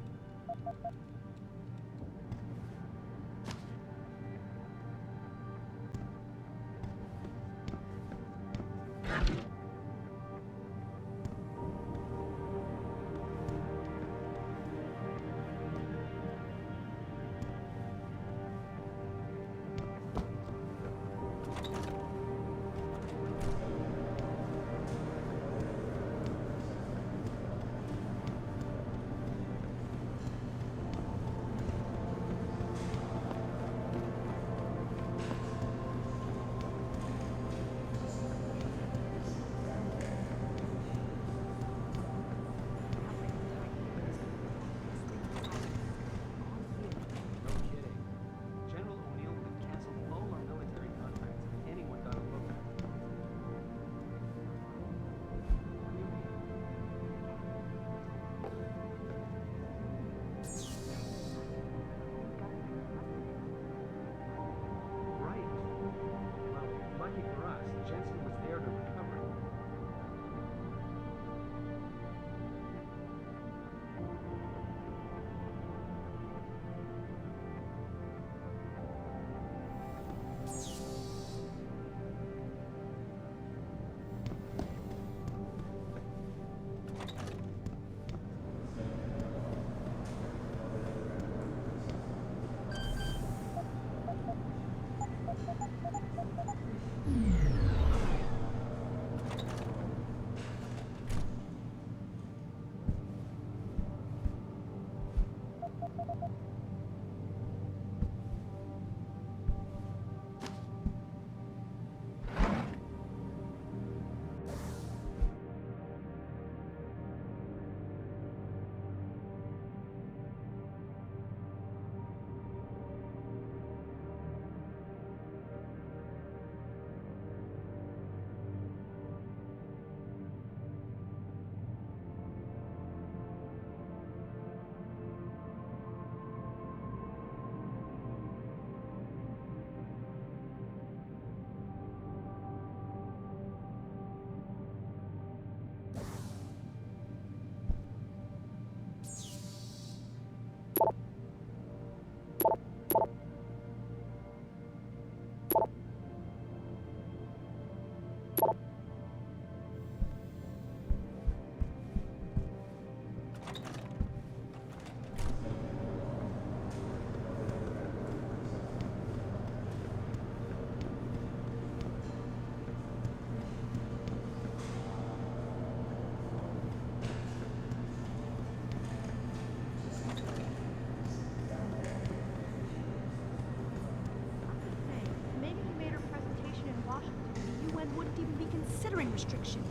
time restrictions.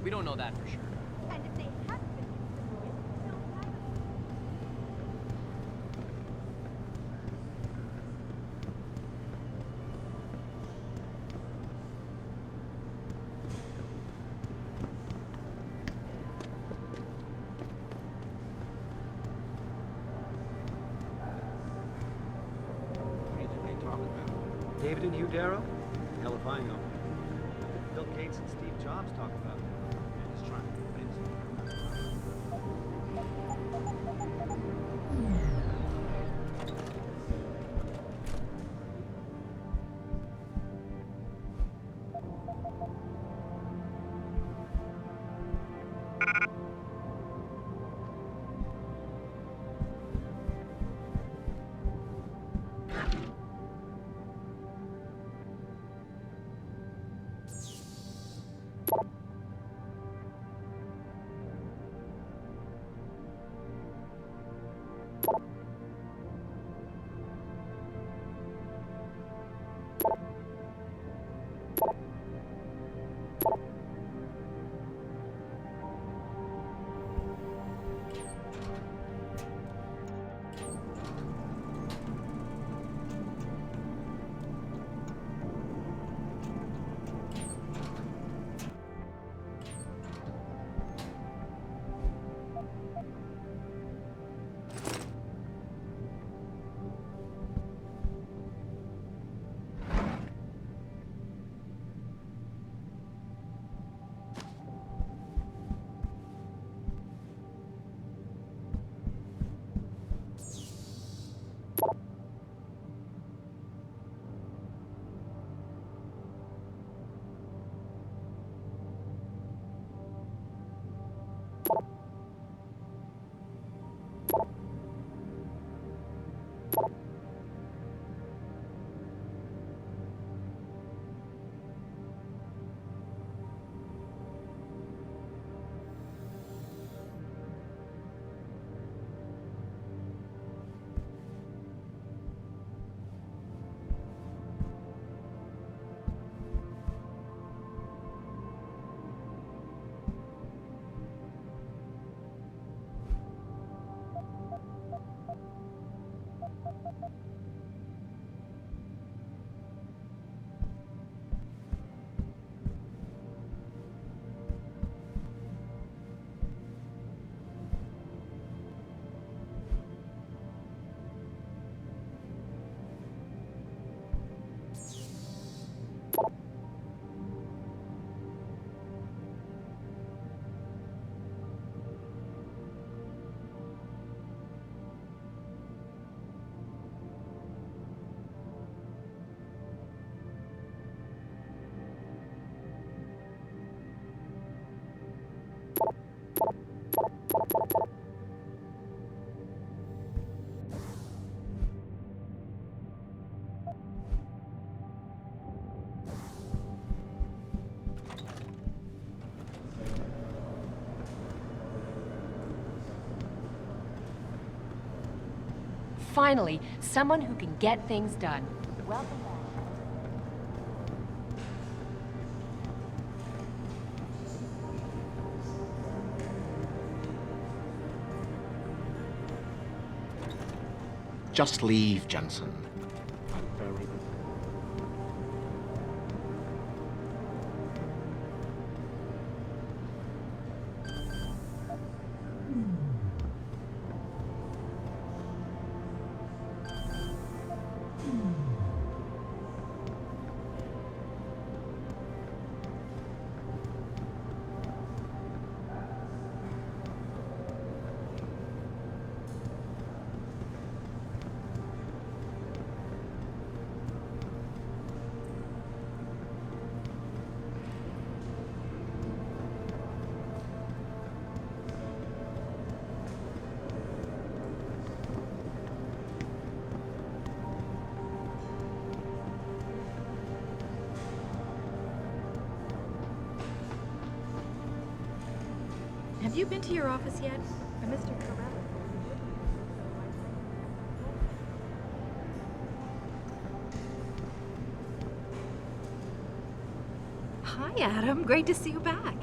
We don't know that for sure. And if they haven't been destroyed, they'll have What did they talk about? David and Hugh Darrow? Hell if I know. Bill Gates and Steve Jobs talk about it. They're just trying to convince me. Finally, someone who can get things done. Welcome back. Just leave, Jensen. Have you been to your office yet? Mr. Carell. Adam. Great to see you back.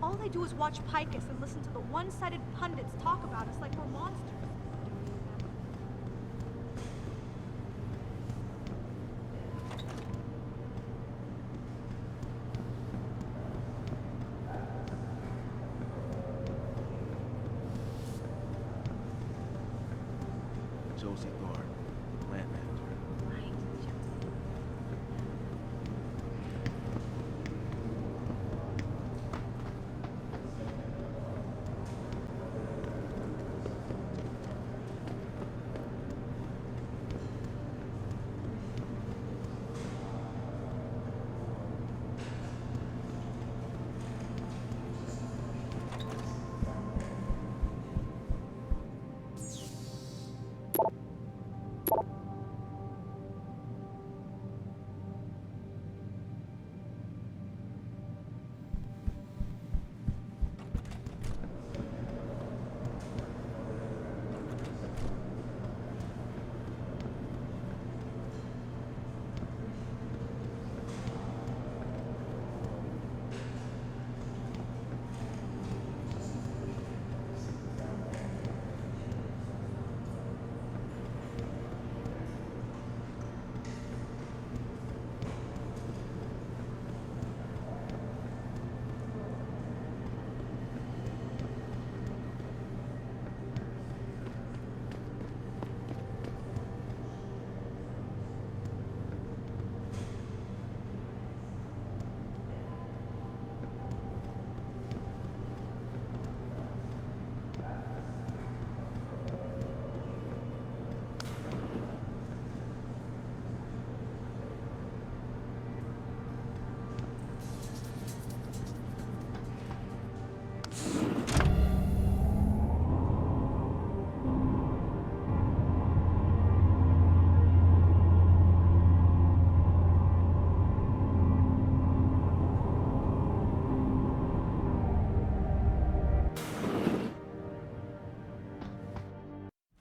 All they do is watch Picus and listen to the one-sided pundits talk about us like we're monsters. Josie Thorpe, plant manager.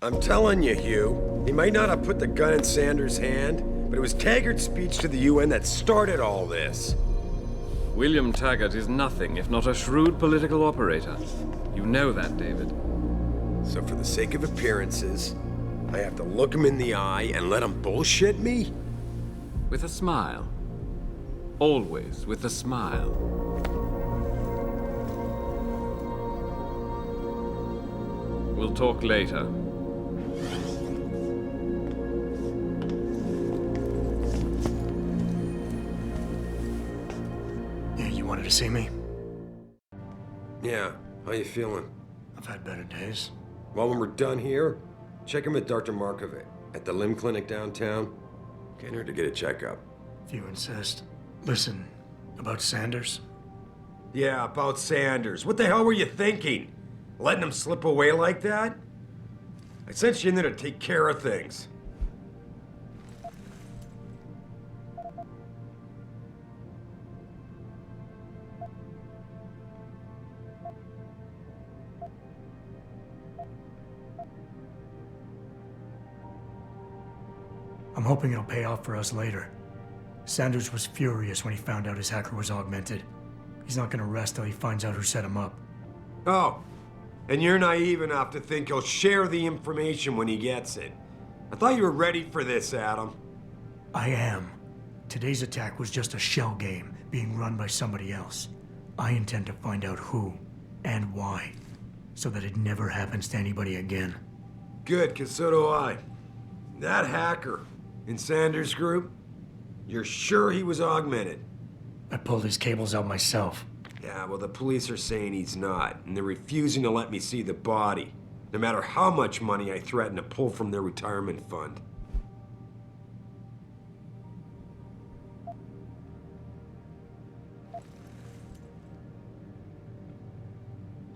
I'm telling you, Hugh, he might not have put the gun in Sanders' hand, but it was Taggart's speech to the UN that started all this. William Taggart is nothing if not a shrewd political operator. You know that, David. So for the sake of appearances, I have to look him in the eye and let him bullshit me? With a smile. Always with a smile. We'll talk later. You wanted to see me? Yeah, how you feeling? I've had better days. Well, when we're done here, check him with Dr. Markovic at the limb clinic downtown. Can't hurt to get a checkup. If you insist. Listen, about Sanders? Yeah, about Sanders. What the hell were you thinking? Letting him slip away like that? I sent you in there to take care of things. I'm hoping it'll pay off for us later. Sanders was furious when he found out his hacker was augmented. He's not gonna rest till he finds out who set him up. Oh, and you're naive enough to think he'll share the information when he gets it. I thought you were ready for this, Adam. I am. Today's attack was just a shell game being run by somebody else. I intend to find out who and why, so that it never happens to anybody again. Good, 'cause so do I. That hacker in Sanders' group, you're sure he was augmented? I pulled his cables out myself. Yeah, well, the police are saying he's not, and they're refusing to let me see the body, no matter how much money I threaten to pull from their retirement fund.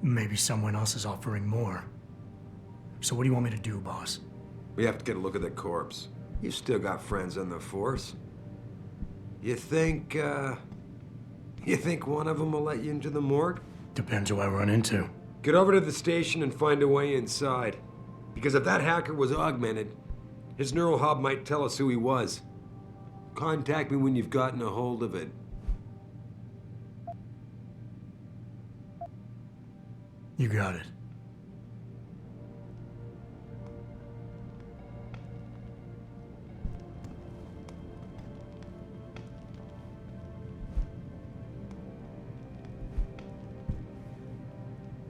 Maybe someone else is offering more. So what do you want me to do, boss? We have to get a look at the corpse. You've still got friends on the force. You think one of them will let you into the morgue? Depends who I run into. Get over to the station and find a way inside. Because if that hacker was augmented, his neural hub might tell us who he was. Contact me when you've gotten a hold of it. You got it.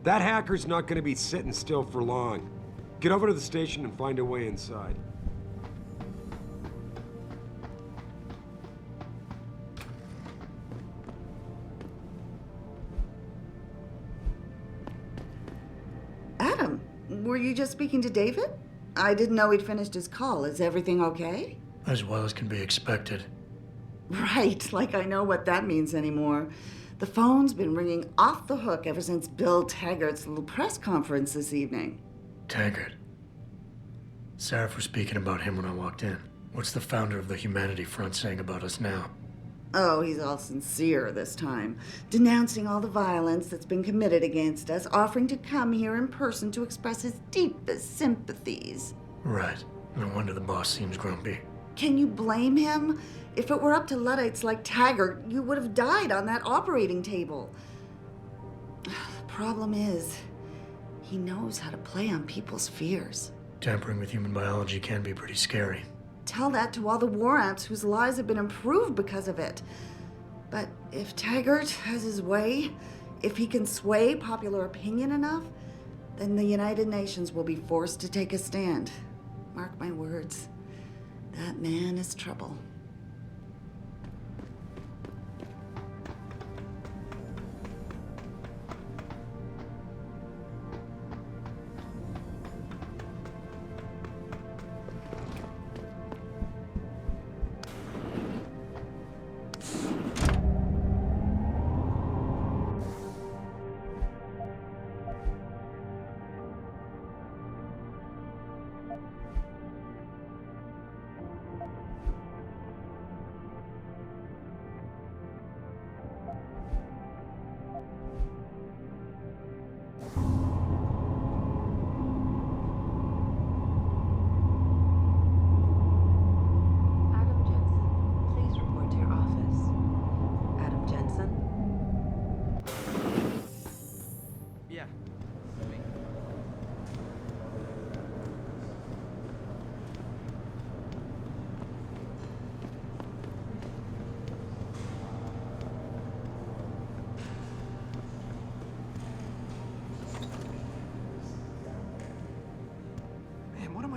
That hacker's not gonna be sitting still for long. Get over to the station and find a way inside. Adam, were you just speaking to David? I didn't know he'd finished his call. Is everything okay? As well as can be expected. Right, like I know what that means anymore. The phone's been ringing off the hook ever since Bill Taggart's little press conference this evening. Taggart. Sarif was speaking about him when I walked in. What's the founder of the Humanity Front saying about us now? Oh, he's all sincere this time, denouncing all the violence that's been committed against us, offering to come here in person to express his deepest sympathies. Right. No wonder the boss seems grumpy. Can you blame him? If it were up to Luddites like Taggart, you would have died on that operating table. The problem is, he knows how to play on people's fears. Tampering with human biology can be pretty scary. Tell that to all the war amps whose lives have been improved because of it. But if Taggart has his way, if he can sway popular opinion enough, then the United Nations will be forced to take a stand. Mark my words. That man is trouble.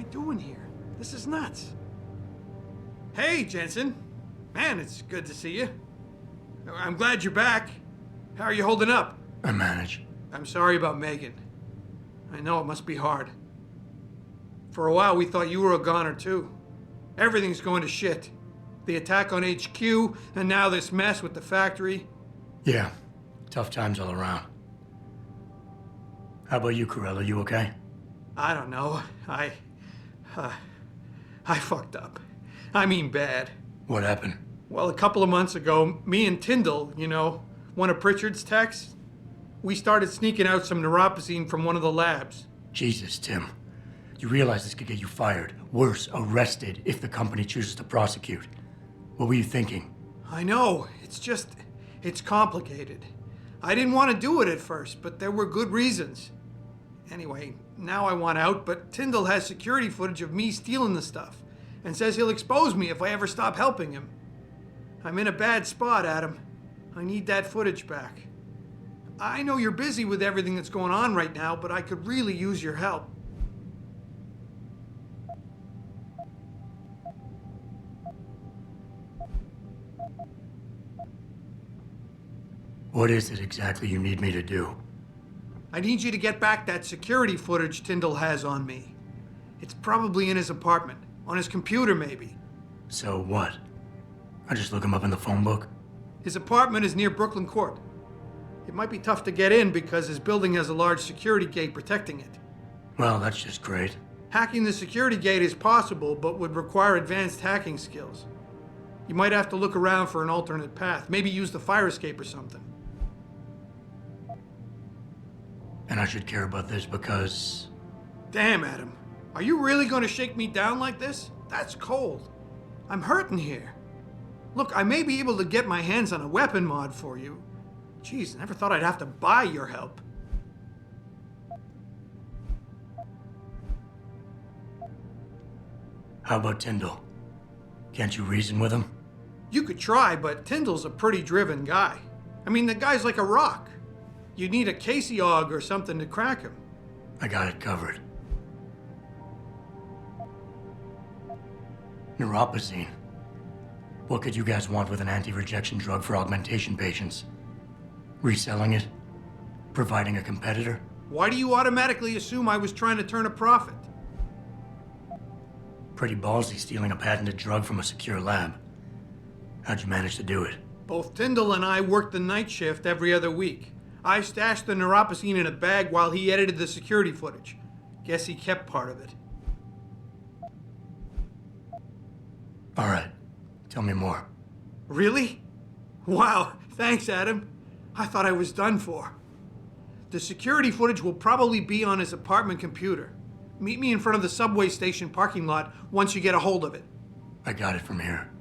Doing here? This is nuts. Hey, Jensen. Man, it's good to see you. I'm glad you're back. How are you holding up? I manage. I'm sorry about Megan. I know it must be hard. For a while, we thought you were a goner, too. Everything's going to shit. The attack on HQ, and now this mess with the factory. Yeah, tough times all around. How about you, Corella? You okay? I don't know. I fucked up. I mean bad. What happened? Well, a couple of months ago, me and Tyndall, you know, one of Pritchard's techs, we started sneaking out some neuropozyne from one of the labs. Jesus, Tim. You realize this could get you fired. Worse, arrested if the company chooses to prosecute. What were you thinking? I know. It's complicated. I didn't want to do it at first, but there were good reasons. Anyway, now I want out, but Tyndall has security footage of me stealing the stuff and says he'll expose me if I ever stop helping him. I'm in a bad spot, Adam. I need that footage back. I know you're busy with everything that's going on right now, but I could really use your help. What is it exactly you need me to do? I need you to get back that security footage Tyndall has on me. It's probably in his apartment. On his computer, maybe. So what? I just look him up in the phone book? His apartment is near Brooklyn Court. It might be tough to get in because his building has a large security gate protecting it. Well, that's just great. Hacking the security gate is possible, but would require advanced hacking skills. You might have to look around for an alternate path. Maybe use the fire escape or something. And I should care about this because... Damn, Adam. Are you really going to shake me down like this? That's cold. I'm hurting here. Look, I may be able to get my hands on a weapon mod for you. Jeez, never thought I'd have to buy your help. How about Tyndall? Can't you reason with him? You could try, but Tyndall's a pretty driven guy. I mean, the guy's like a rock. You'd need a Casey Aug or something to crack him. I got it covered. Neuropozyne. What could you guys want with an anti-rejection drug for augmentation patients? Reselling it? Providing a competitor? Why do you automatically assume I was trying to turn a profit? Pretty ballsy stealing a patented drug from a secure lab. How'd you manage to do it? Both Tyndall and I worked the night shift every other week. I stashed the neuropozyne in a bag while he edited the security footage. Guess he kept part of it. All right. Tell me more. Really? Wow, thanks, Adam. I thought I was done for. The security footage will probably be on his apartment computer. Meet me in front of the subway station parking lot once you get a hold of it. I got it from here.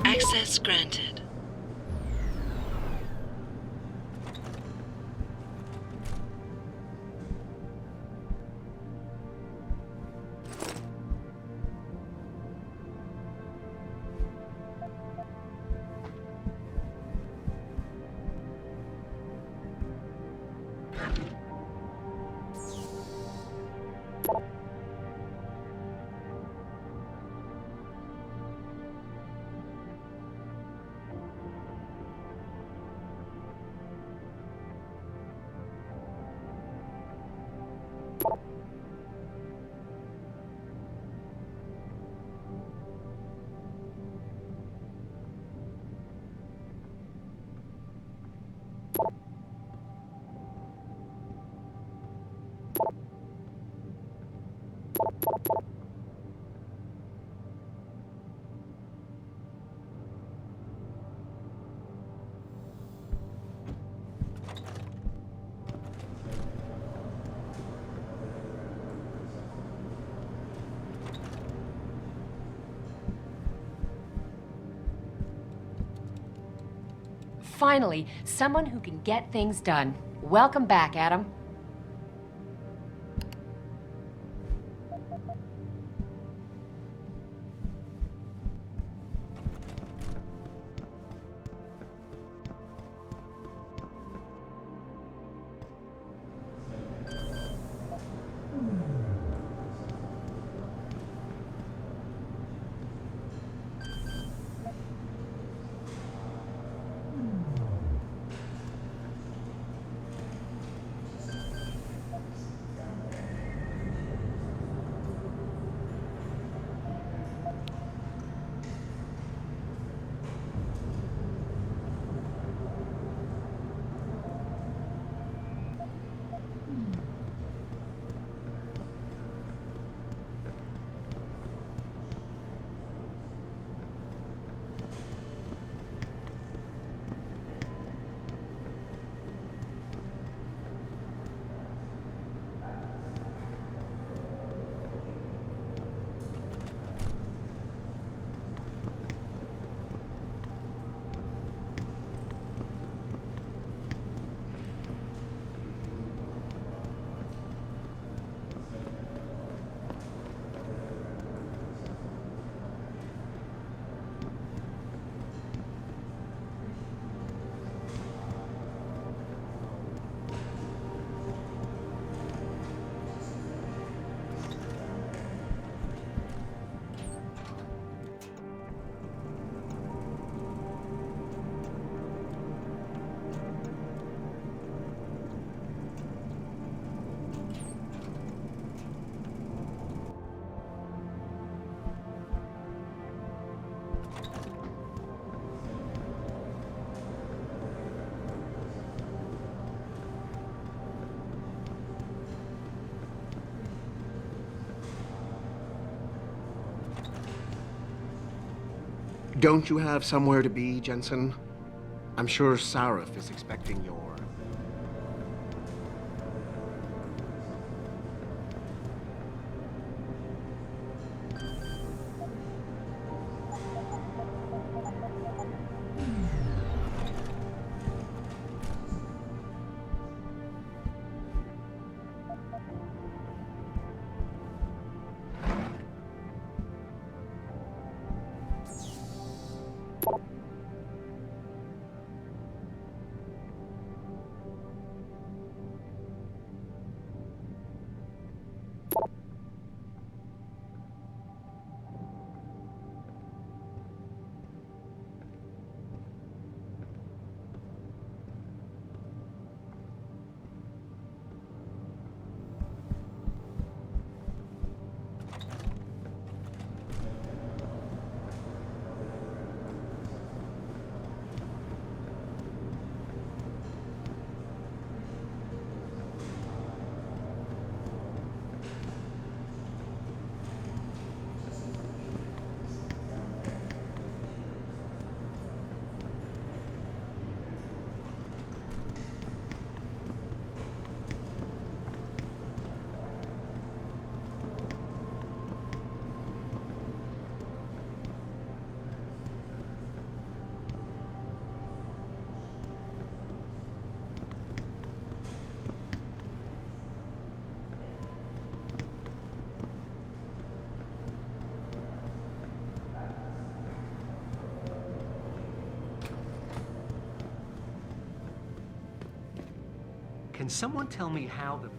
Access granted. Finally, someone who can get things done. Welcome back, Adam. Don't you have somewhere to be, Jensen? I'm sure Sarif is expecting your... Can someone tell me how the...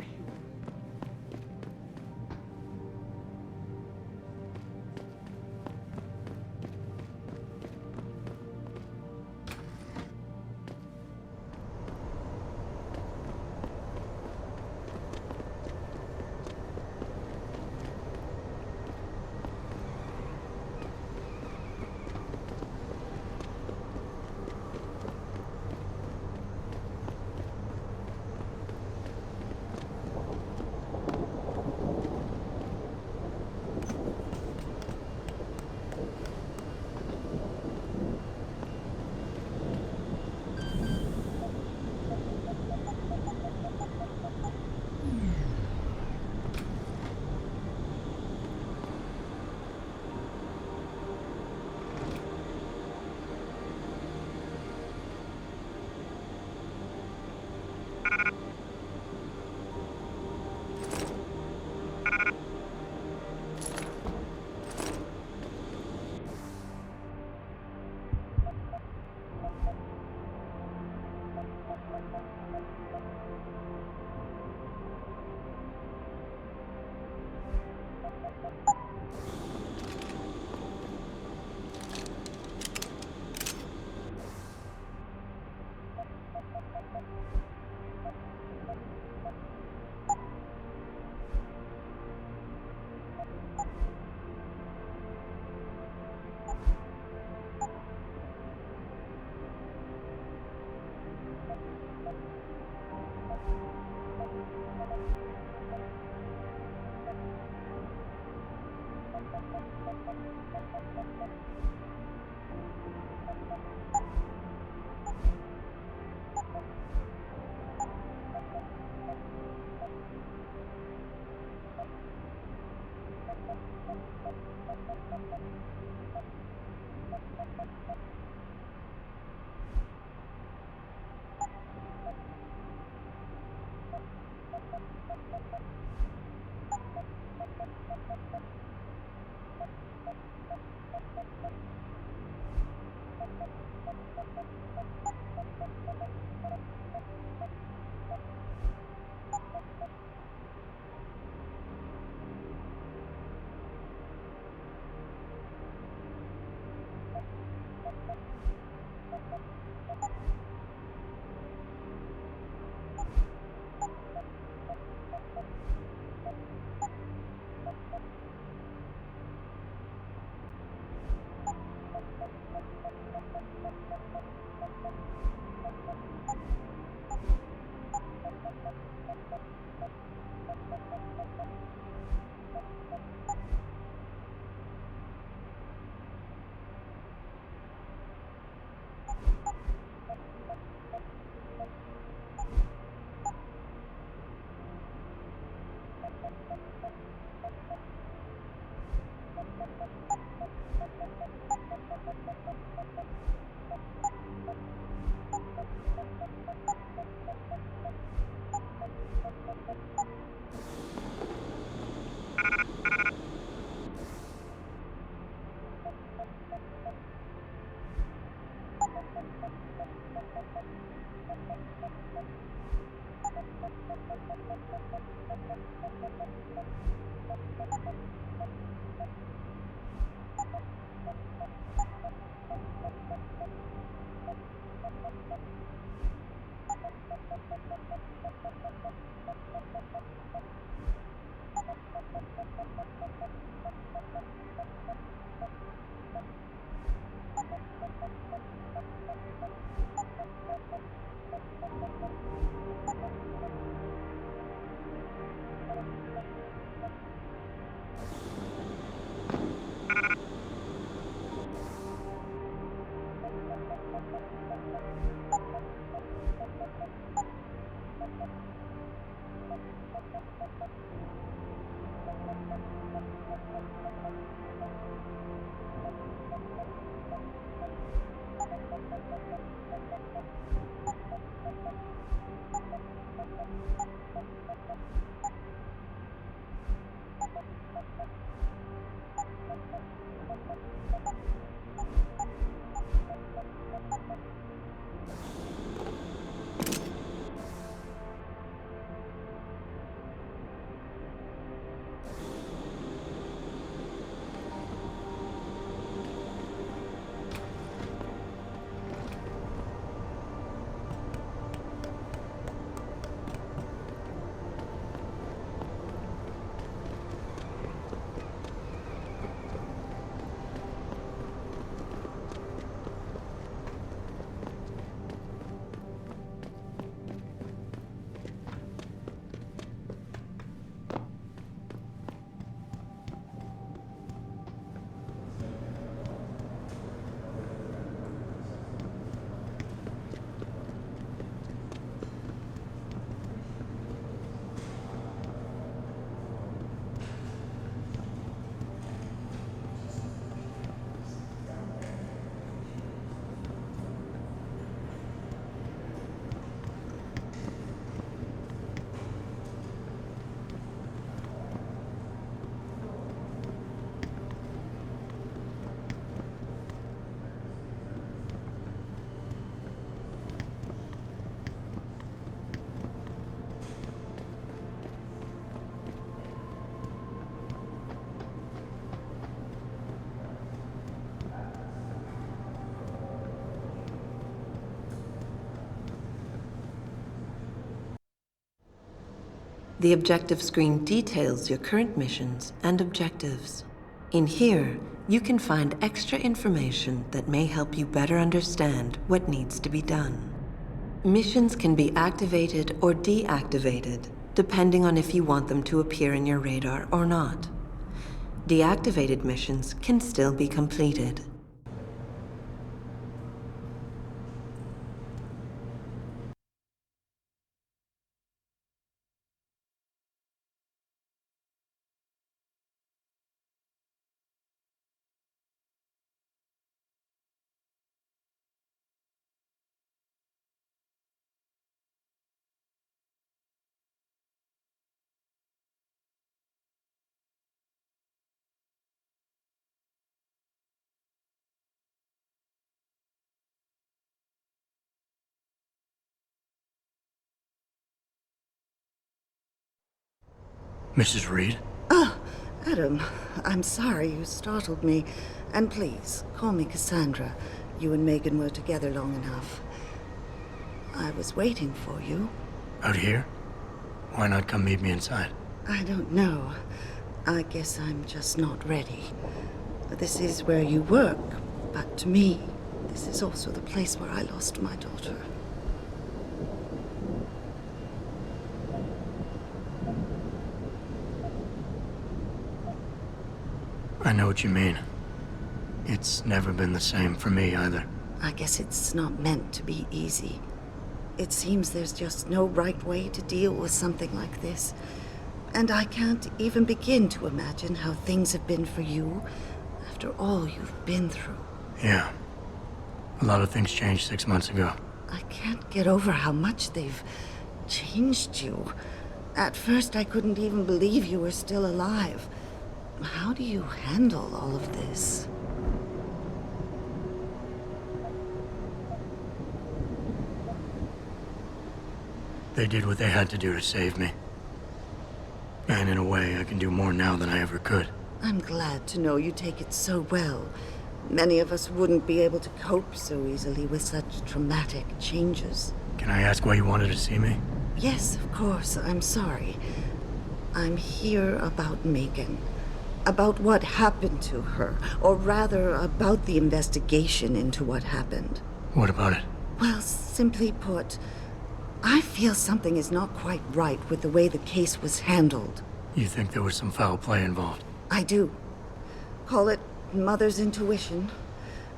The objective screen details your current missions and objectives. In here, you can find extra information that may help you better understand what needs to be done. Missions can be activated or deactivated, depending on if you want them to appear in your radar or not. Deactivated missions can still be completed. Mrs. Reed? Oh, Adam, I'm sorry you startled me. And please, call me Cassandra. You and Megan were together long enough. I was waiting for you. Out here? Why not come meet me inside? I don't know. I guess I'm just not ready. This is where you work, but to me, this is also the place where I lost my daughter. I know what you mean. It's never been the same for me either. I guess it's not meant to be easy. It seems there's just no right way to deal with something like this. And I can't even begin to imagine how things have been for you after all you've been through. Yeah. A lot of things changed 6 months ago. I can't get over how much they've changed you. At first, I couldn't even believe you were still alive. How do you handle all of this? They did what they had to do to save me. And in a way, I can do more now than I ever could. I'm glad to know you take it so well. Many of us wouldn't be able to cope so easily with such traumatic changes. Can I ask why you wanted to see me? Yes, of course. I'm sorry. I'm here about Megan. About what happened to her. Or rather, about the investigation into what happened. What about it? Well, simply put, I feel something is not quite right with the way the case was handled. You think there was some foul play involved? I do. Call it mother's intuition.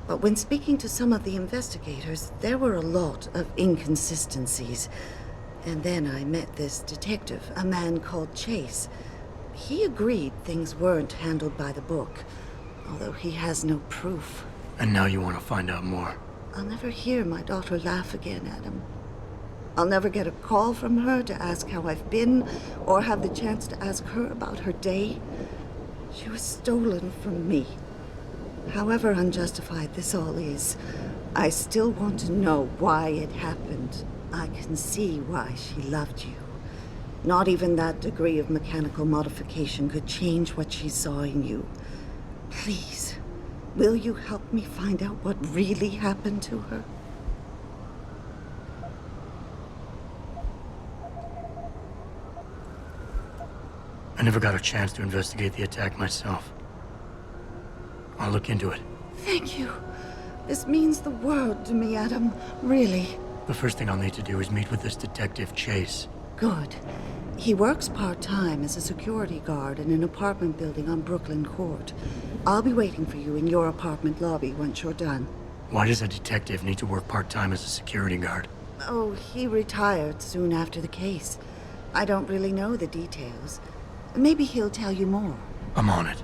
But when speaking to some of the investigators, there were a lot of inconsistencies. And then I met this detective, a man called Chase. He agreed things weren't handled by the book, although he has no proof. And now you want to find out more? I'll never hear my daughter laugh again, Adam. I'll never get a call from her to ask how I've been, or have the chance to ask her about her day. She was stolen from me. However unjustified this all is, I still want to know why it happened. I can see why she loved you. Not even that degree of mechanical modification could change what she saw in you. Please, will you help me find out what really happened to her? I never got a chance to investigate the attack myself. I'll look into it. Thank you. This means the world to me, Adam. Really. The first thing I'll need to do is meet with this detective, Chase. Good. He works part-time as a security guard in an apartment building on Brooklyn Court. I'll be waiting for you in your apartment lobby once you're done. Why does a detective need to work part-time as a security guard? Oh, he retired soon after the case. I don't really know the details. Maybe he'll tell you more. I'm on it.